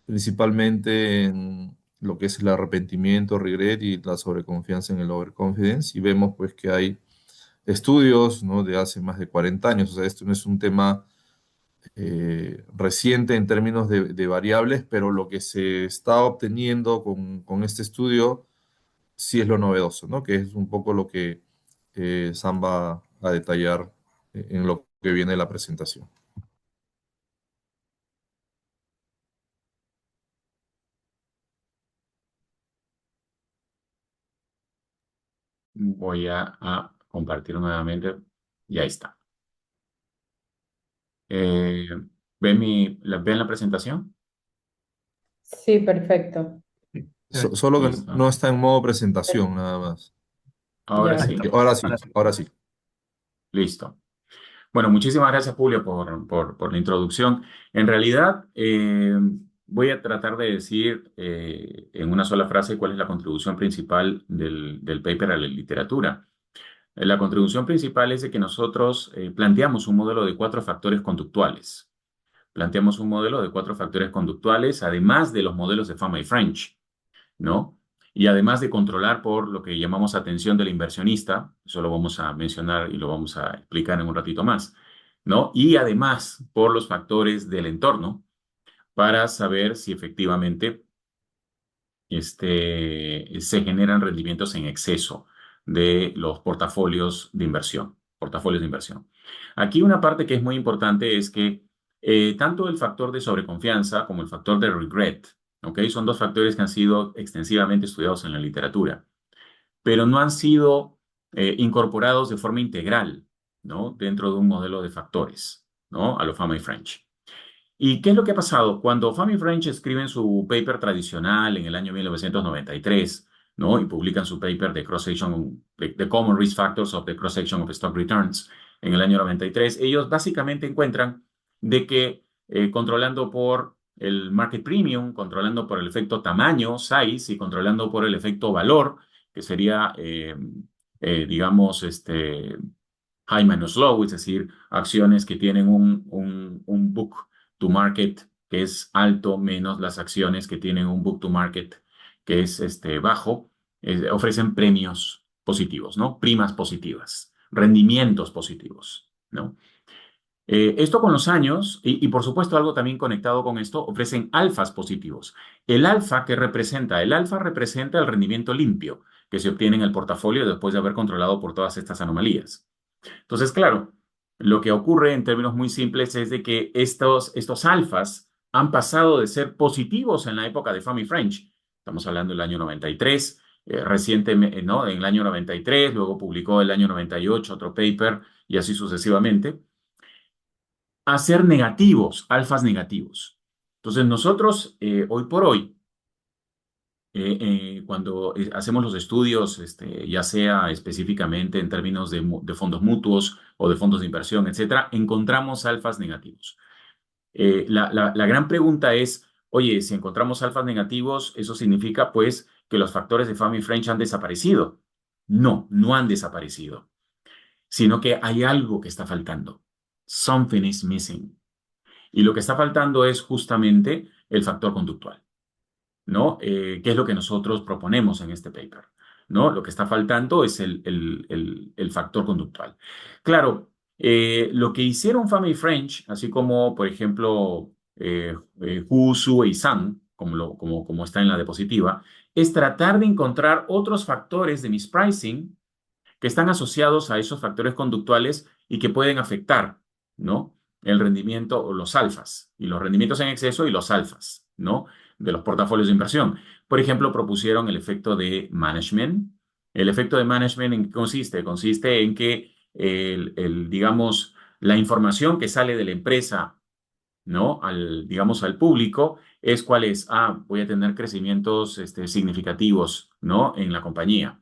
principalmente en lo que es el arrepentimiento, regret y la sobreconfianza en el overconfidence. Y vemos pues que hay estudios, ¿no? De hace más de 40 años. O sea, esto no es un tema reciente en términos de variables, pero lo que se está obteniendo con este estudio sí es lo novedoso, ¿no? Que es un poco lo que Sam va a detallar en lo que viene de la presentación. Voy a compartir nuevamente. Y ahí está. Eh, ¿ven la presentación? Sí, perfecto. Solo que Listo. no está en modo presentación, nada más. Ahora Ya. sí. Ahora sí, ahora sí. Listo. Bueno, muchísimas gracias, Julio, por la introducción. En realidad, voy a tratar de decir en una sola frase cuál es la contribución principal del paper a la literatura. La contribución principal es de que nosotros planteamos un modelo de 4 factores conductuales. Planteamos un modelo de 4 factores conductuales, además de los modelos de Fama y French, ¿no? Y además de controlar por lo que llamamos atención del inversionista, eso lo vamos a mencionar y lo vamos a explicar en un ratito más, ¿no? Y además por los factores del entorno para saber si efectivamente se generan rendimientos en exceso de los portafolios de inversión. Portafolios de inversión. Aquí una parte que es muy importante es que tanto el factor de sobreconfianza como el factor de regret, ¿ok? Son 2 factores que han sido extensivamente estudiados en la literatura, pero no han sido incorporados de forma integral, ¿no? Dentro de un modelo de factores, ¿no? A lo Fama y French. ¿Y qué es lo que ha pasado? Cuando Fama y French escriben su paper tradicional en el año 1993, ¿no? Y publican su paper de cross-section, the Common Risk Factors of the Cross-Section of Stock Returns en el año 93, ellos básicamente encuentran de que controlando por el market premium, controlando por el efecto tamaño, size, y controlando por el efecto valor, que sería, digamos, high minus low, es decir, acciones que tienen un book to market que es alto menos las acciones que tienen un book to market que es bajo, ofrecen premios positivos, ¿no? Primas positivas, rendimientos positivos, ¿no? Esto con los años, y por supuesto algo también conectado con esto, ofrecen alfas positivos. El alfa, ¿qué representa? El alfa representa el rendimiento limpio que se obtiene en el portafolio después de haber controlado por todas estas anomalías. Entonces, claro, lo que ocurre en términos muy simples es de que estos alfas han pasado de ser positivos en la época de Fama y French. Estamos hablando del año 93, recientemente, ¿no? En el año 93, luego publicó el año 98 otro paper y así sucesivamente, a ser negativos, alfas negativos. Entonces, nosotros, hoy por hoy, cuando hacemos los estudios, ya sea específicamente en términos de fondos mutuos o de fondos de inversión, etcétera, encontramos alfas negativos. La gran pregunta es, oye, si encontramos alfas negativos, ¿eso significa pues que los factores de Fama y French han desaparecido? No, no han desaparecido, sino que hay algo que está faltando. Something is missing. Y lo que está faltando es justamente el factor conductual, ¿no? ¿Qué es lo que nosotros proponemos en este paper? ¿No? Lo que está faltando es el factor conductual. Claro, lo que hicieron Fama y French, así como, por ejemplo, Hu, Su y Zhang, como está en la diapositiva, es tratar de encontrar otros factores de mispricing que están asociados a esos factores conductuales y que pueden afectar, ¿no? El rendimiento o los alfas, y los rendimientos en exceso y los alfas, ¿no? De los portafolios de inversión. Por ejemplo, propusieron el efecto de management. El efecto de management, ¿en qué consiste? Consiste en que, digamos, la información que sale de la empresa ¿no? Digamos, al público, es cuál es, voy a tener crecimientos significativos, ¿no? En la compañía.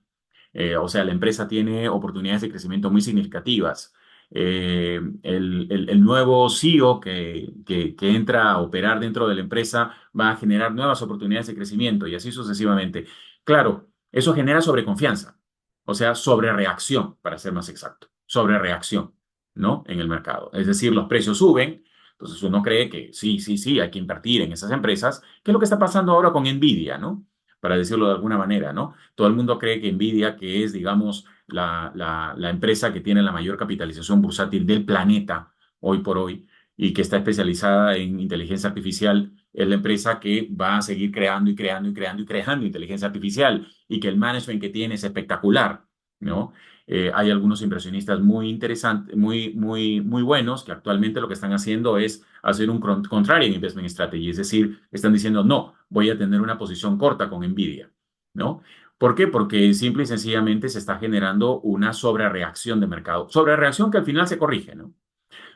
O sea, la empresa tiene oportunidades de crecimiento muy significativas. El nuevo CEO que entra a operar dentro de la empresa va a generar nuevas oportunidades de crecimiento y así sucesivamente. Claro, eso genera sobreconfianza, o sea, sobrereacción, para ser más exacto, sobrereacción, ¿no? En el mercado. Es decir, los precios suben, entonces uno cree que sí, sí, sí, hay que invertir en esas empresas, que es lo que está pasando ahora con Nvidia, ¿no? Para decirlo de alguna manera, ¿no? Todo el mundo cree que Nvidia, que es, digamos, la empresa que tiene la mayor capitalización bursátil del planeta hoy por hoy y que está especializada en inteligencia artificial, es la empresa que va a seguir creando y creando y creando y creando inteligencia artificial y que el management que tiene es espectacular, ¿no? Hay algunos inversionistas muy interesantes, muy buenos, que actualmente lo que están haciendo es hacer un contrarian investment strategy, es decir, están diciendo, no, voy a tener una posición corta con Nvidia, ¿no? ¿Por qué? Porque simple y sencillamente se está generando una sobrereacción de mercado, sobrereacción que al final se corrige, ¿no?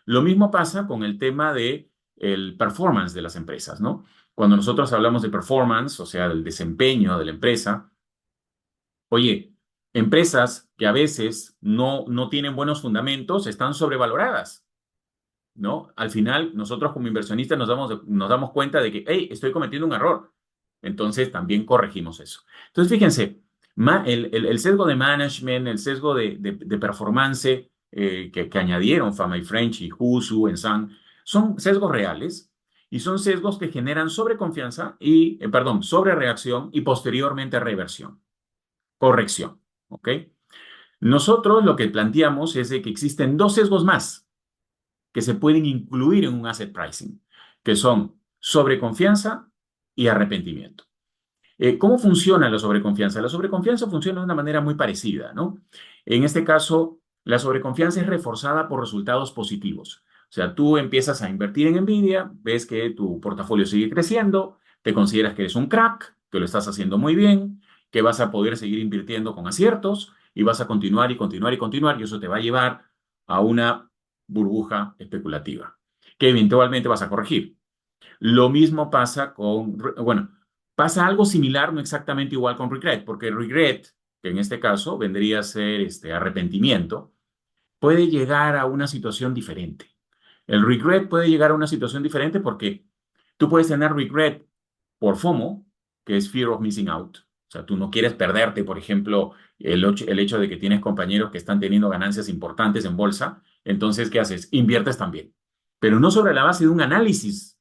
Lo mismo pasa con el tema de el performance de las empresas, ¿no? Cuando nosotros hablamos de performance, o sea, del desempeño de la empresa, oye, empresas que a veces no tienen buenos fundamentos están sobrevaloradas, ¿no? Al final, nosotros como inversionistas nos damos cuenta de que, hey, estoy cometiendo un error. Entonces, también corregimos eso. Entonces, fíjense, el sesgo de management, el sesgo de performance que añadieron Fama y French y Husu en Sun, son sesgos reales y son sesgos que generan sobreconfianza y, perdón, sobrereacción y posteriormente reversión, corrección, ¿ok? Nosotros lo que planteamos es de que existen dos sesgos más que se pueden incluir en un asset pricing, que son sobreconfianza y arrepentimiento. ¿Cómo funciona la sobreconfianza? La sobreconfianza funciona de una manera muy parecida, ¿no? En este caso, la sobreconfianza es reforzada por resultados positivos. O sea, tú empiezas a invertir en Nvidia, ves que tu portafolio sigue creciendo, te consideras que eres un crack, que lo estás haciendo muy bien, que vas a poder seguir invirtiendo con aciertos y vas a continuar y continuar y continuar y eso te va a llevar a una burbuja especulativa que eventualmente vas a corregir. Lo mismo pasa bueno, pasa algo similar, no exactamente igual con regret, porque regret, que en este caso vendría a ser arrepentimiento, puede llegar a una situación diferente. El regret puede llegar a una situación diferente porque tú puedes tener regret por FOMO, que es Fear of Missing Out. O sea, tú no quieres perderte, por ejemplo, el hecho de que tienes compañeros que están teniendo ganancias importantes en bolsa. Entonces, ¿qué haces? Inviertes también. Pero no sobre la base de un análisis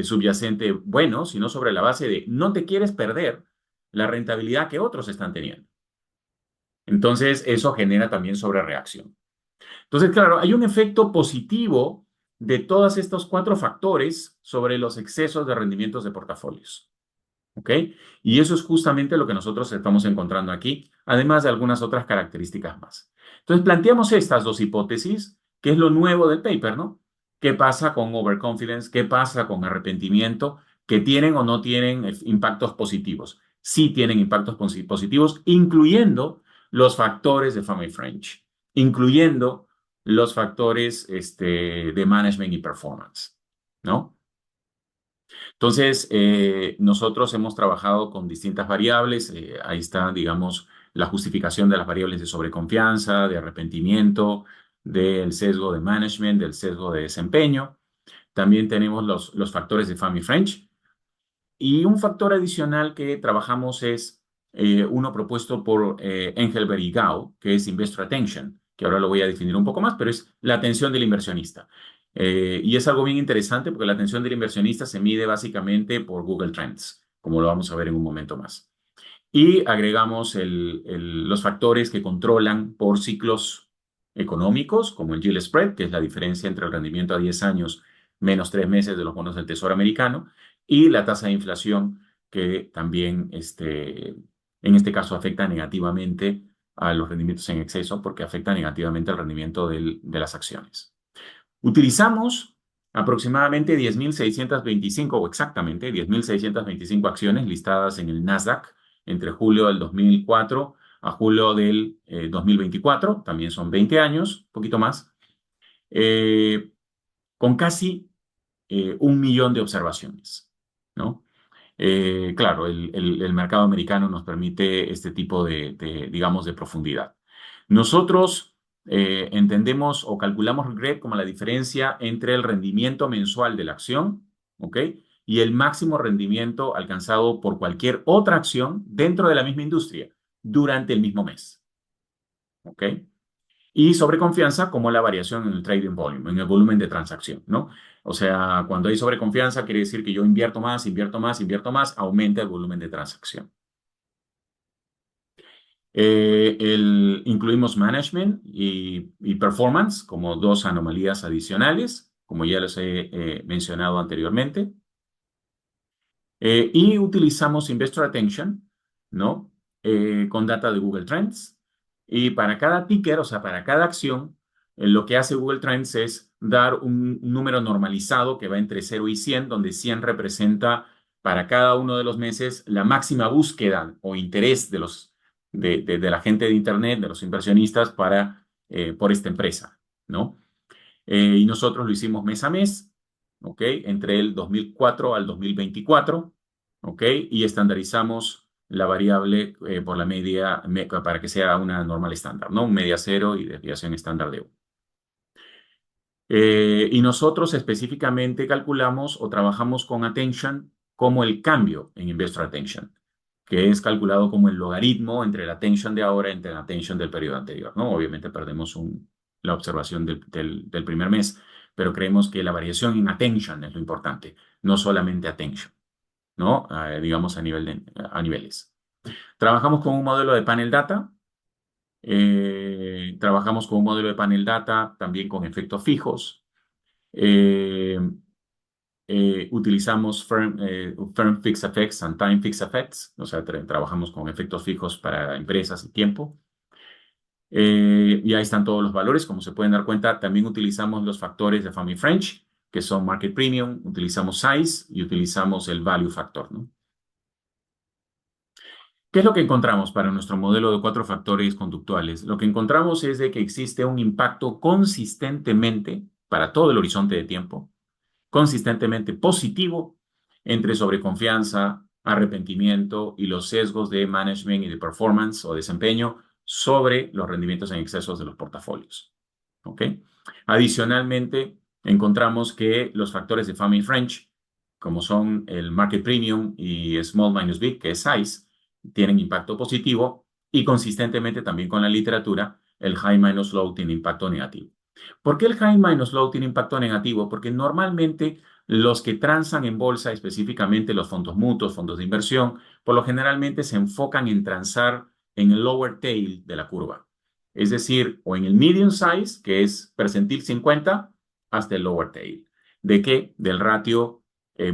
subyacente bueno, sino sobre la base de no te quieres perder la rentabilidad que otros están teniendo. Entonces, eso genera también sobrereacción. Entonces, claro, hay un efecto positivo de todos estos cuatro factores sobre los excesos de rendimientos de portafolios. ¿Ok? Y eso es justamente lo que nosotros estamos encontrando aquí, además de algunas otras características más. Entonces, planteamos estas dos hipótesis, que es lo nuevo del paper, ¿no? ¿Qué pasa con overconfidence? ¿Qué pasa con arrepentimiento? ¿Que tienen o no tienen impactos positivos? Sí tienen impactos positivos, incluyendo los factores de Fama y French, incluyendo los factores de management y performance, ¿no? Entonces, nosotros hemos trabajado con distintas variables. Ahí está, digamos, la justificación de las variables de sobreconfianza, de arrepentimiento, del sesgo de management, del sesgo de desempeño. También tenemos los factores de Fama y French. Y un factor adicional que trabajamos es uno propuesto por Engelbert y Gao, que es Investor Attention, que ahora lo voy a definir un poco más, pero es la atención del inversionista. Y es algo bien interesante porque la atención del inversionista se mide básicamente por Google Trends, como lo vamos a ver en un momento más. Y agregamos los factores que controlan por ciclos económicos, como el yield spread, que es la diferencia entre el rendimiento a 10 años menos 3 meses de los bonos del Tesoro americano, y la tasa de inflación, que también en este caso afecta negativamente a los rendimientos en exceso, porque afecta negativamente al rendimiento de las acciones. Utilizamos aproximadamente 10.625 o exactamente 10.625 acciones listadas en el Nasdaq entre julio del 2004 a julio del 2024, también son 20 años, un poquito más, con casi 1 millón de observaciones, ¿no? Claro, el mercado americano nos permite este tipo digamos, de profundidad. Nosotros entendemos o calculamos REP como la diferencia entre el rendimiento mensual de la acción, ¿ok? Y el máximo rendimiento alcanzado por cualquier otra acción dentro de la misma industria durante el mismo mes, ¿ok? Y sobreconfianza como la variación en el trading volume, en el volumen de transacción, ¿no? O sea, cuando hay sobreconfianza quiere decir que yo invierto más, invierto más, invierto más, aumenta el volumen de transacción. Incluimos management y performance como dos anomalías adicionales, como ya les he mencionado anteriormente. Y utilizamos Investor Attention, ¿no? Con data de Google Trends. Y para cada ticker, o sea, para cada acción, lo que hace Google Trends es dar un número normalizado que va entre 0 y 100, donde 100 representa para cada uno de los meses la máxima búsqueda o interés de la gente de Internet, de los inversionistas por esta empresa, ¿no? Y nosotros lo hicimos mes a mes, ¿ok? Entre el 2004 al 2024, ¿ok? Y estandarizamos la variable por la media para que sea una normal estándar, ¿no? Un media cero y desviación estándar de 1. Y nosotros específicamente calculamos o trabajamos con Attention como el cambio en Investor Attention, que es calculado como el logaritmo entre la Attention de ahora entre la Attention del periodo anterior, ¿no? Obviamente perdemos la observación del primer mes, pero creemos que la variación en Attention es lo importante, no solamente Attention, ¿no? Digamos a niveles. Trabajamos con un modelo de panel data. Trabajamos con un modelo de panel data también con efectos fijos. Utilizamos firm fixed effects and time fixed effects, o sea, trabajamos con efectos fijos para empresas y tiempo. Y ahí están todos los valores, como se pueden dar cuenta. También utilizamos los factores de Fama y French, que son market premium, utilizamos size y utilizamos el value factor, ¿no? ¿Qué es lo que encontramos para nuestro modelo de 4 factores conductuales? Lo que encontramos es de que existe un impacto consistentemente para todo el horizonte de tiempo, consistentemente positivo entre sobreconfianza, arrepentimiento y los sesgos de management y de performance o desempeño sobre los rendimientos en excesos de los portafolios. ¿Ok? Adicionalmente, encontramos que los factores de Fama y French, como son el market premium y small minus big, que es size, tienen impacto positivo y consistentemente también con la literatura, el high minus low tiene impacto negativo. ¿Por qué el high minus low tiene impacto negativo? Porque normalmente los que transan en bolsa, específicamente los fondos mutuos, fondos de inversión, por lo generalmente se enfocan en transar en el lower tail de la curva. Es decir, o en el medium size, que es percentil 50, hasta el lower tail. ¿De qué? Del ratio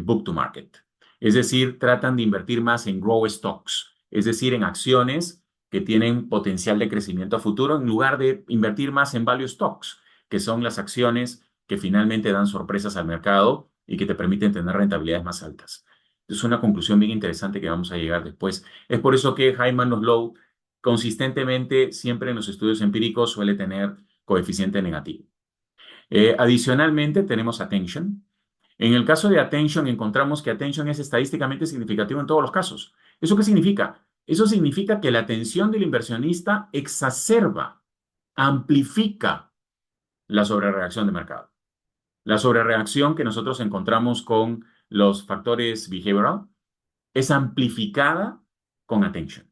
book to market. Es decir, tratan de invertir más en grow stocks, es decir, en acciones que tienen potencial de crecimiento a futuro, en lugar de invertir más en value stocks, que son las acciones que finalmente dan sorpresas al mercado y que te permiten tener rentabilidades más altas. Es una conclusión bien interesante que vamos a llegar después. Es por eso que high minus low consistentemente siempre en los estudios empíricos suele tener coeficiente negativo. Adicionalmente tenemos attention. En el caso de attention encontramos que attention es estadísticamente significativo en todos los casos. ¿Eso qué significa? Eso significa que la atención del inversionista exacerba, amplifica la sobrereacción de mercado. La sobrereacción que nosotros encontramos con los factores behavioral es amplificada con attention.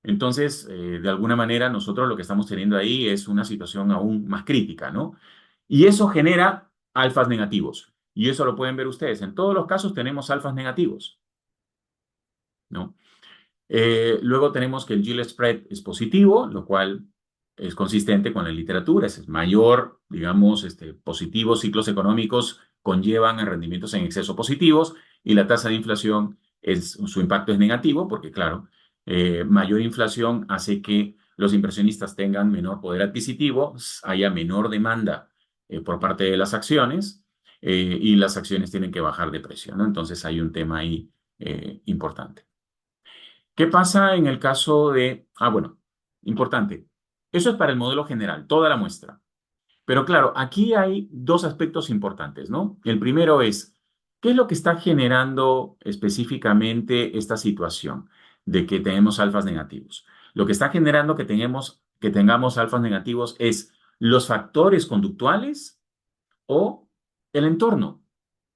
Entonces, de alguna manera, nosotros lo que estamos teniendo ahí es una situación aún más crítica, ¿no? Y eso genera alfas negativos. Y eso lo pueden ver ustedes. En todos los casos tenemos alfas negativos, ¿no? Luego tenemos que el yield spread es positivo, lo cual es consistente con la literatura. Es mayor, digamos, positivos ciclos económicos conllevan a rendimientos en exceso positivos y la tasa de inflación, su impacto es negativo porque, claro, mayor inflación hace que los inversionistas tengan menor poder adquisitivo, haya menor demanda por parte de las acciones y las acciones tienen que bajar de precio, ¿no? Entonces hay un tema ahí importante. ¿Qué pasa en el caso de... bueno, importante. Eso es para el modelo general, toda la muestra. Pero claro, aquí hay dos aspectos importantes, ¿no? El primero es, ¿qué es lo que está generando específicamente esta situación de que tenemos alfas negativos? Lo que está generando que tengamos alfas negativos es los factores conductuales o el entorno.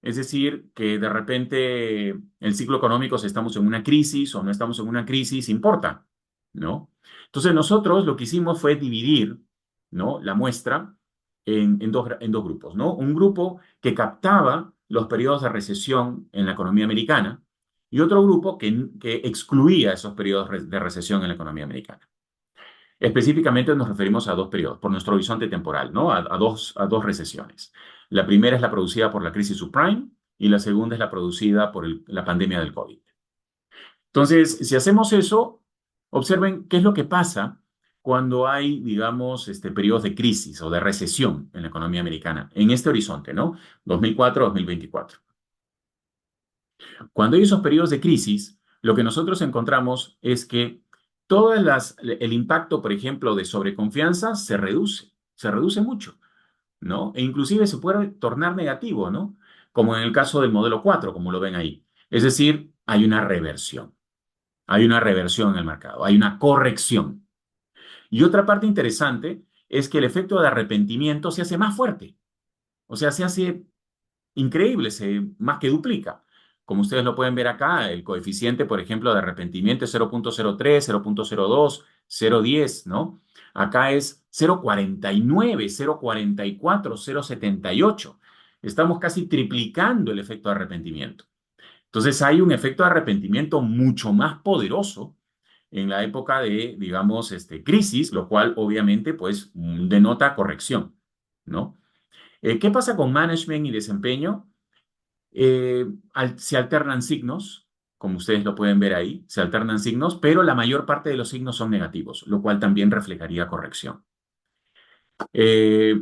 Es decir, que de repente el ciclo económico, si estamos en una crisis o no estamos en una crisis, importa, ¿no? Entonces nosotros lo que hicimos fue dividir, ¿no?, la muestra en dos grupos, ¿no? Un grupo que captaba los periodos de recesión en la economía americana y otro grupo que excluía esos periodos de recesión en la economía americana. Específicamente nos referimos a dos periodos, por nuestro horizonte temporal, ¿no? A dos recesiones. La primera es la producida por la crisis subprime y la segunda es la producida por la pandemia del COVID. Entonces, si hacemos eso, observen qué es lo que pasa cuando hay, digamos, periodos de crisis o de recesión en la economía americana, en este horizonte, ¿no? 2004-2024. Cuando hay esos periodos de crisis, lo que nosotros encontramos es que el impacto, por ejemplo, de sobreconfianza se reduce mucho, ¿no? E inclusive se puede tornar negativo, ¿no? Como en el caso del modelo 4, como lo ven ahí. Es decir, hay una reversión en el mercado, hay una corrección. Y otra parte interesante es que el efecto de arrepentimiento se hace más fuerte, o sea, se hace increíble, se más que duplica. Como ustedes lo pueden ver acá, el coeficiente, por ejemplo, de arrepentimiento es 0.03, 0.02, 0.10, ¿no? Acá es 0.49, 0.44, 0.78. Estamos casi triplicando el efecto de arrepentimiento. Entonces hay un efecto de arrepentimiento mucho más poderoso en la época de, digamos, crisis, lo cual obviamente, pues, denota corrección, ¿no? ¿Qué pasa con management y desempeño? Se alternan signos, como ustedes lo pueden ver ahí, se alternan signos, pero la mayor parte de los signos son negativos, lo cual también reflejaría corrección. Eh,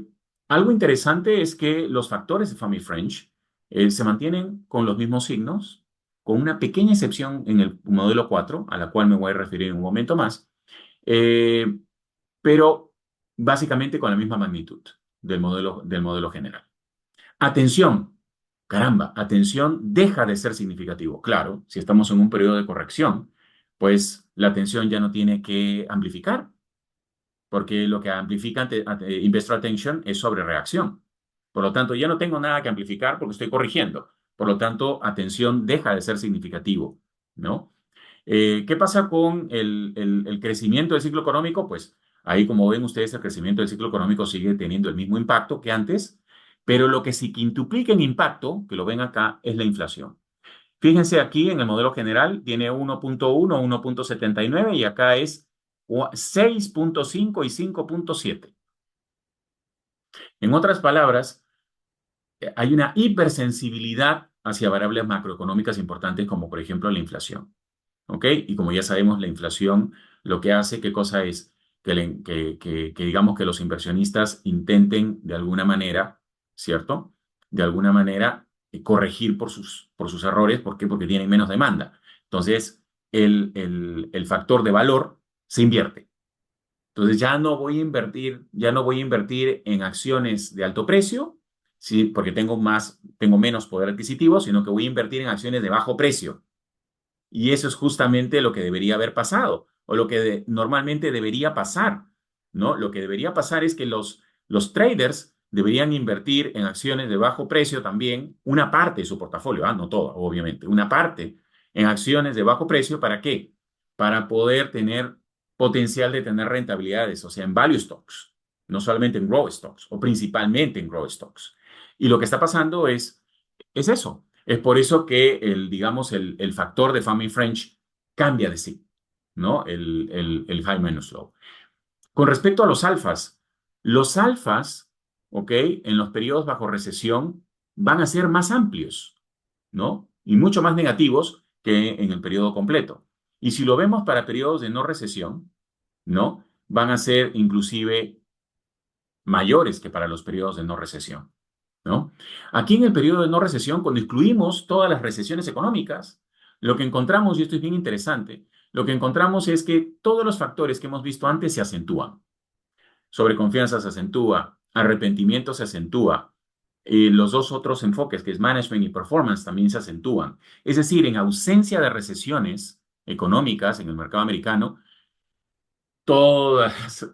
Algo interesante es que los factores de Family French se mantienen con los mismos signos, con una pequeña excepción en el modelo 4, a la cual me voy a referir en un momento más, eh, pero básicamente con la misma magnitud del modelo general. Atención, caramba, atención deja de ser significativo. Claro, si estamos en un periodo de corrección, pues la atención ya no tiene que amplificar, porque lo que amplifica investor attention es sobre reacción. Por lo tanto, ya no tengo nada que amplificar porque estoy corrigiendo. Por lo tanto, atención deja de ser significativo, ¿no? ¿Qué pasa con el crecimiento del ciclo económico? Pues ahí, como ven ustedes, el crecimiento del ciclo económico sigue teniendo el mismo impacto que antes, pero lo que sí quintuplica en impacto, que lo ven acá, es la inflación. Fíjense aquí en el modelo general, tiene 1.1, 1.79 y acá es 6.5 y 5.7. En otras palabras, hay una hipersensibilidad hacia variables macroeconómicas importantes como por ejemplo la inflación. ¿Ok? Y como ya sabemos, la inflación lo que hace, ¿qué cosa es? Que digamos que los inversionistas intenten de alguna manera, ¿cierto? De alguna manera corregir por sus errores. ¿Por qué? Porque tienen menos demanda. Entonces, el factor de valor se invierte. Entonces, ya no voy a invertir en acciones de alto precio, ¿sí? Porque tengo menos poder adquisitivo, sino que voy a invertir en acciones de bajo precio. Y eso es justamente lo que debería haber pasado, o lo que normalmente debería pasar, ¿no? Lo que debería pasar es que los traders deberían invertir en acciones de bajo precio también, una parte de su portafolio, no toda, obviamente, una parte en acciones de bajo precio, ¿para qué? Para poder tener potencial de tener rentabilidades, o sea, en value stocks, no solamente en growth stocks, o principalmente en growth stocks. Y lo que está pasando es eso. Es por eso que digamos, el factor de Family French cambia de sí, ¿no? El high minus low. Con respecto a los alfas, ¿ok? En los periodos bajo recesión van a ser más amplios, ¿no? Y mucho más negativos que en el periodo completo. Y si lo vemos para periodos de no recesión, ¿no? Van a ser inclusive mayores que para los periodos de no recesión, ¿no? Aquí en el periodo de no recesión, cuando excluimos todas las recesiones económicas, lo que encontramos, y esto es bien interesante, lo que encontramos es que todos los factores que hemos visto antes se acentúan. Sobreconfianza se acentúa, arrepentimiento se acentúa. Los dos otros enfoques, que es management y performance, también se acentúan. Es decir, en ausencia de recesiones económicas en el mercado americano, todas,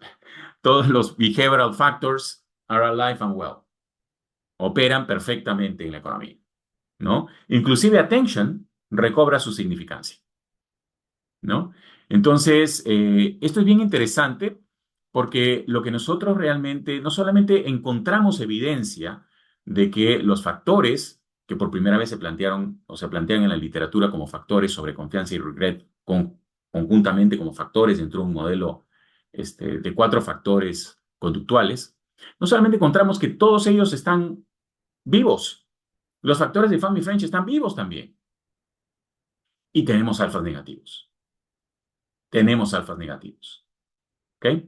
todos los behavioral factors are alive and well. Operan perfectamente en la economía, ¿no? Inclusive attention recobra su significancia, ¿no? Entonces, esto es bien interesante porque lo que nosotros realmente, no solamente encontramos evidencia de que los factores que por primera vez se plantearon o se plantean en la literatura como factores sobre confianza y regret, conjuntamente como factores dentro de un modelo de 4 factores conductuales, no solamente encontramos que todos ellos están vivos, los factores de Family French están vivos también. Y tenemos alfas negativos. Tenemos alfas negativos. ¿Ok?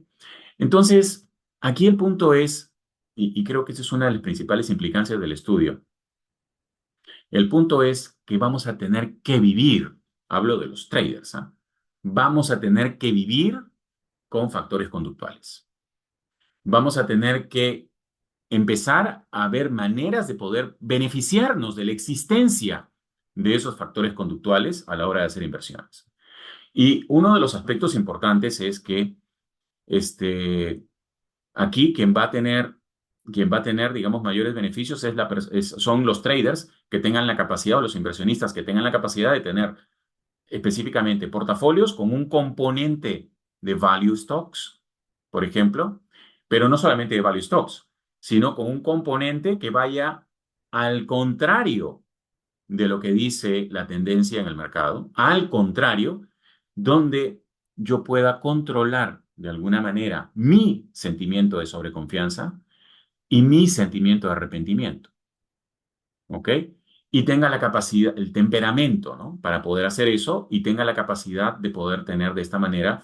Entonces, aquí el punto es, y creo que esa es una de las principales implicancias del estudio, el punto es que vamos a tener que vivir, hablo de los traders, ¿ah? Vamos a tener que vivir con factores conductuales. Vamos a tener que empezar a ver maneras de poder beneficiarnos de la existencia de esos factores conductuales a la hora de hacer inversiones. Y uno de los aspectos importantes es que aquí quien va a tener, digamos, mayores beneficios son los traders que tengan la capacidad o los inversionistas que tengan la capacidad de tener específicamente portafolios con un componente de value stocks, por ejemplo, pero no solamente de value stocks, sino con un componente que vaya al contrario de lo que dice la tendencia en el mercado, al contrario, donde yo pueda controlar de alguna manera mi sentimiento de sobreconfianza y mi sentimiento de arrepentimiento, ¿ok? Y tenga la capacidad, el temperamento, ¿no? Para poder hacer eso y tenga la capacidad de poder tener de esta manera,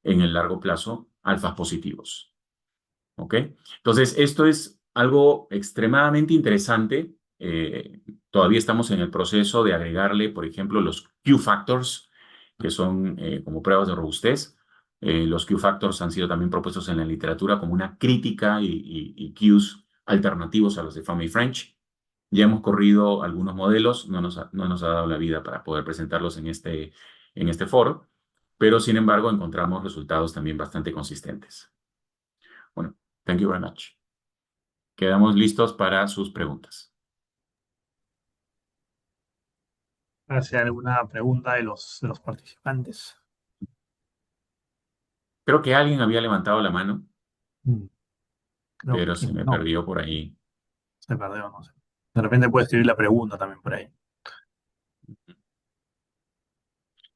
en el largo plazo, alfas positivos, ¿ok? Entonces, esto es algo extremadamente interesante. Todavía estamos en el proceso de agregarle, por ejemplo, los Q-factors, que son como pruebas de robustez. Los Q-factors han sido también propuestos en la literatura como una crítica y Qs alternativos a los de Family French. Ya hemos corrido algunos modelos, no nos ha dado la vida para poder presentarlos en este foro, pero sin embargo encontramos resultados también bastante consistentes. Bueno, thank you very much. Quedamos listos para sus preguntas. ¿Hace alguna pregunta de los participantes? Creo que alguien había levantado la mano, Creo pero que se me no, perdió por ahí. se perdió, no sé. De repente puede escribir la pregunta también por ahí.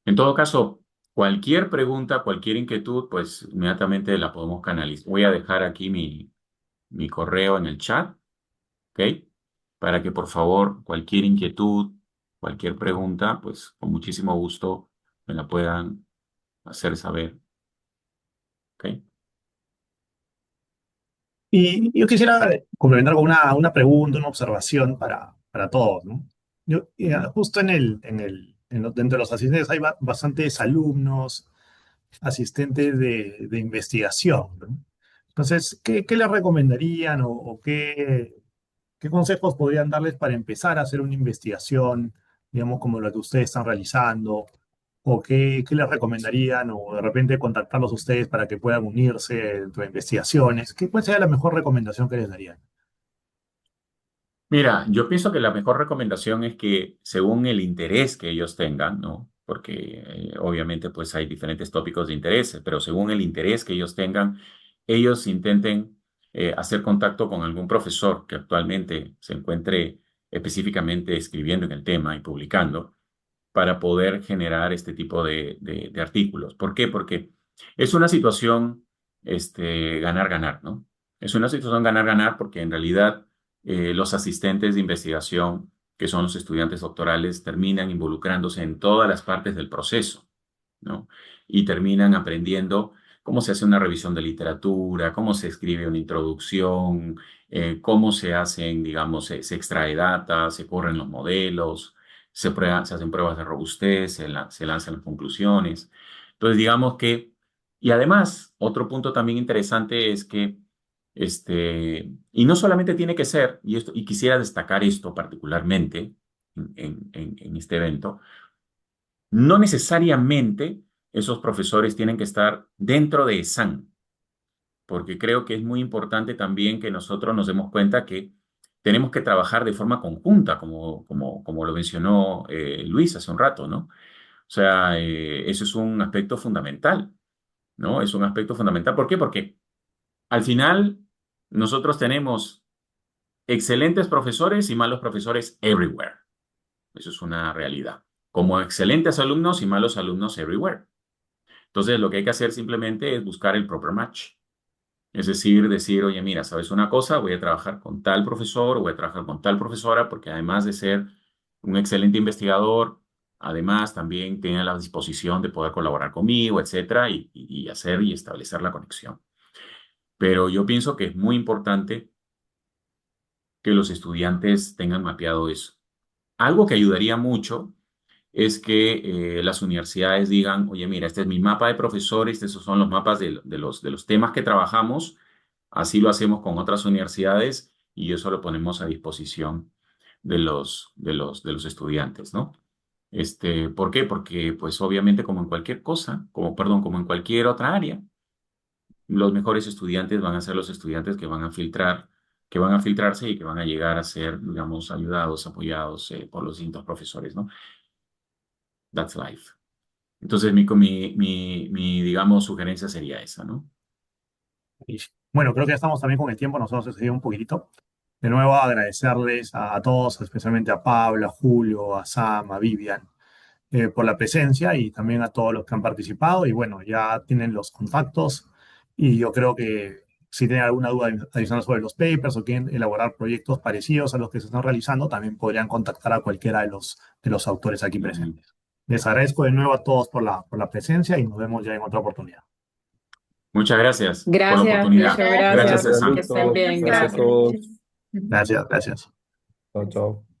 En todo caso, cualquier pregunta, cualquier inquietud, pues inmediatamente la podemos canalizar. Voy a dejar aquí mi correo en el chat, ¿ok? Para que por favor cualquier inquietud, cualquier pregunta, pues con muchísimo gusto me la puedan hacer saber, ¿ok? Y yo quisiera complementar con una pregunta, una observación para todos, ¿no? Justo dentro de los asistentes hay bastantes alumnos, asistentes de investigación, ¿no? Entonces, ¿qué les recomendarían o qué consejos podrían darles para empezar a hacer una investigación, digamos, como la que ustedes están realizando? ¿O qué les recomendarían? O de repente contactarlos a ustedes para que puedan unirse dentro de investigaciones. ¿Cuál sería la mejor recomendación que les darían? Mira, yo pienso que la mejor recomendación es que según el interés que ellos tengan, ¿no? Porque obviamente pues hay diferentes tópicos de interés, pero según el interés que ellos tengan, ellos intenten hacer contacto con algún profesor que actualmente se encuentre específicamente escribiendo en el tema y publicando para poder generar este tipo de artículos. ¿Por qué? Porque es una situación ganar-ganar, ¿no? Es una situación ganar-ganar porque en realidad los asistentes de investigación, que son los estudiantes doctorales, terminan involucrándose en todas las partes del proceso, ¿no? Y terminan aprendiendo cómo se hace una revisión de literatura, cómo se escribe una introducción, cómo se hacen, digamos, se extrae data, se corren los modelos, se hacen pruebas de robustez, se lanzan las conclusiones. Entonces, digamos que, y además, otro punto también interesante es que Y no solamente tiene que ser, y quisiera destacar esto particularmente en este evento, no necesariamente esos profesores tienen que estar dentro de ESAN, porque creo que es muy importante también que nosotros nos demos cuenta que tenemos que trabajar de forma conjunta, como lo mencionó Luis hace un rato, ¿no? O sea, eso es un aspecto fundamental, ¿no? Es un aspecto fundamental. ¿Por qué? Porque al final nosotros tenemos excelentes profesores y malos profesores everywhere. Eso es una realidad. Como excelentes alumnos y malos alumnos everywhere. Entonces, lo que hay que hacer simplemente es buscar el proper match. Es decir, oye, mira, ¿sabes una cosa? Voy a trabajar con tal profesor o voy a trabajar con tal profesora porque además de ser un excelente investigador, además también tiene la disposición de poder colaborar conmigo, etcétera, y hacer y establecer la conexión. Pero yo pienso que es muy importante que los estudiantes tengan mapeado eso. Algo que ayudaría mucho es que las universidades digan, oye, mira, este es mi mapa de profesores, estos son los mapas de los temas que trabajamos, así lo hacemos con otras universidades y eso lo ponemos a disposición de los estudiantes, ¿no? ¿Por qué? Porque, pues, obviamente, como en cualquier cosa, como en cualquier otra área, los mejores estudiantes van a ser los estudiantes que van a filtrarse y que van a llegar a ser, digamos, ayudados, apoyados por los distintos profesores, ¿no? That's life. Entonces, digamos, sugerencia sería esa, ¿no? Y bueno, creo que ya estamos también con el tiempo, nosotros seguimos un poquitito. De nuevo, agradecerles a todos, especialmente a Pablo, a Julio, a Sam, a Vivian, por la presencia y también a todos los que han participado. Y bueno, ya tienen los contactos y yo creo que si tienen alguna duda adicional sobre los papers o quieren elaborar proyectos parecidos a los que se están realizando, también podrían contactar a cualquiera de los autores aquí presentes. Les agradezco de nuevo a todos por la presencia y nos vemos ya en otra oportunidad. Muchas gracias por la Gracias, Lucho, oportunidad. Gracias, gracias. Gracias, Sam. Que estén Lucho. bien, Gracias a gracias. todos. Gracias, gracias. Chao, chao.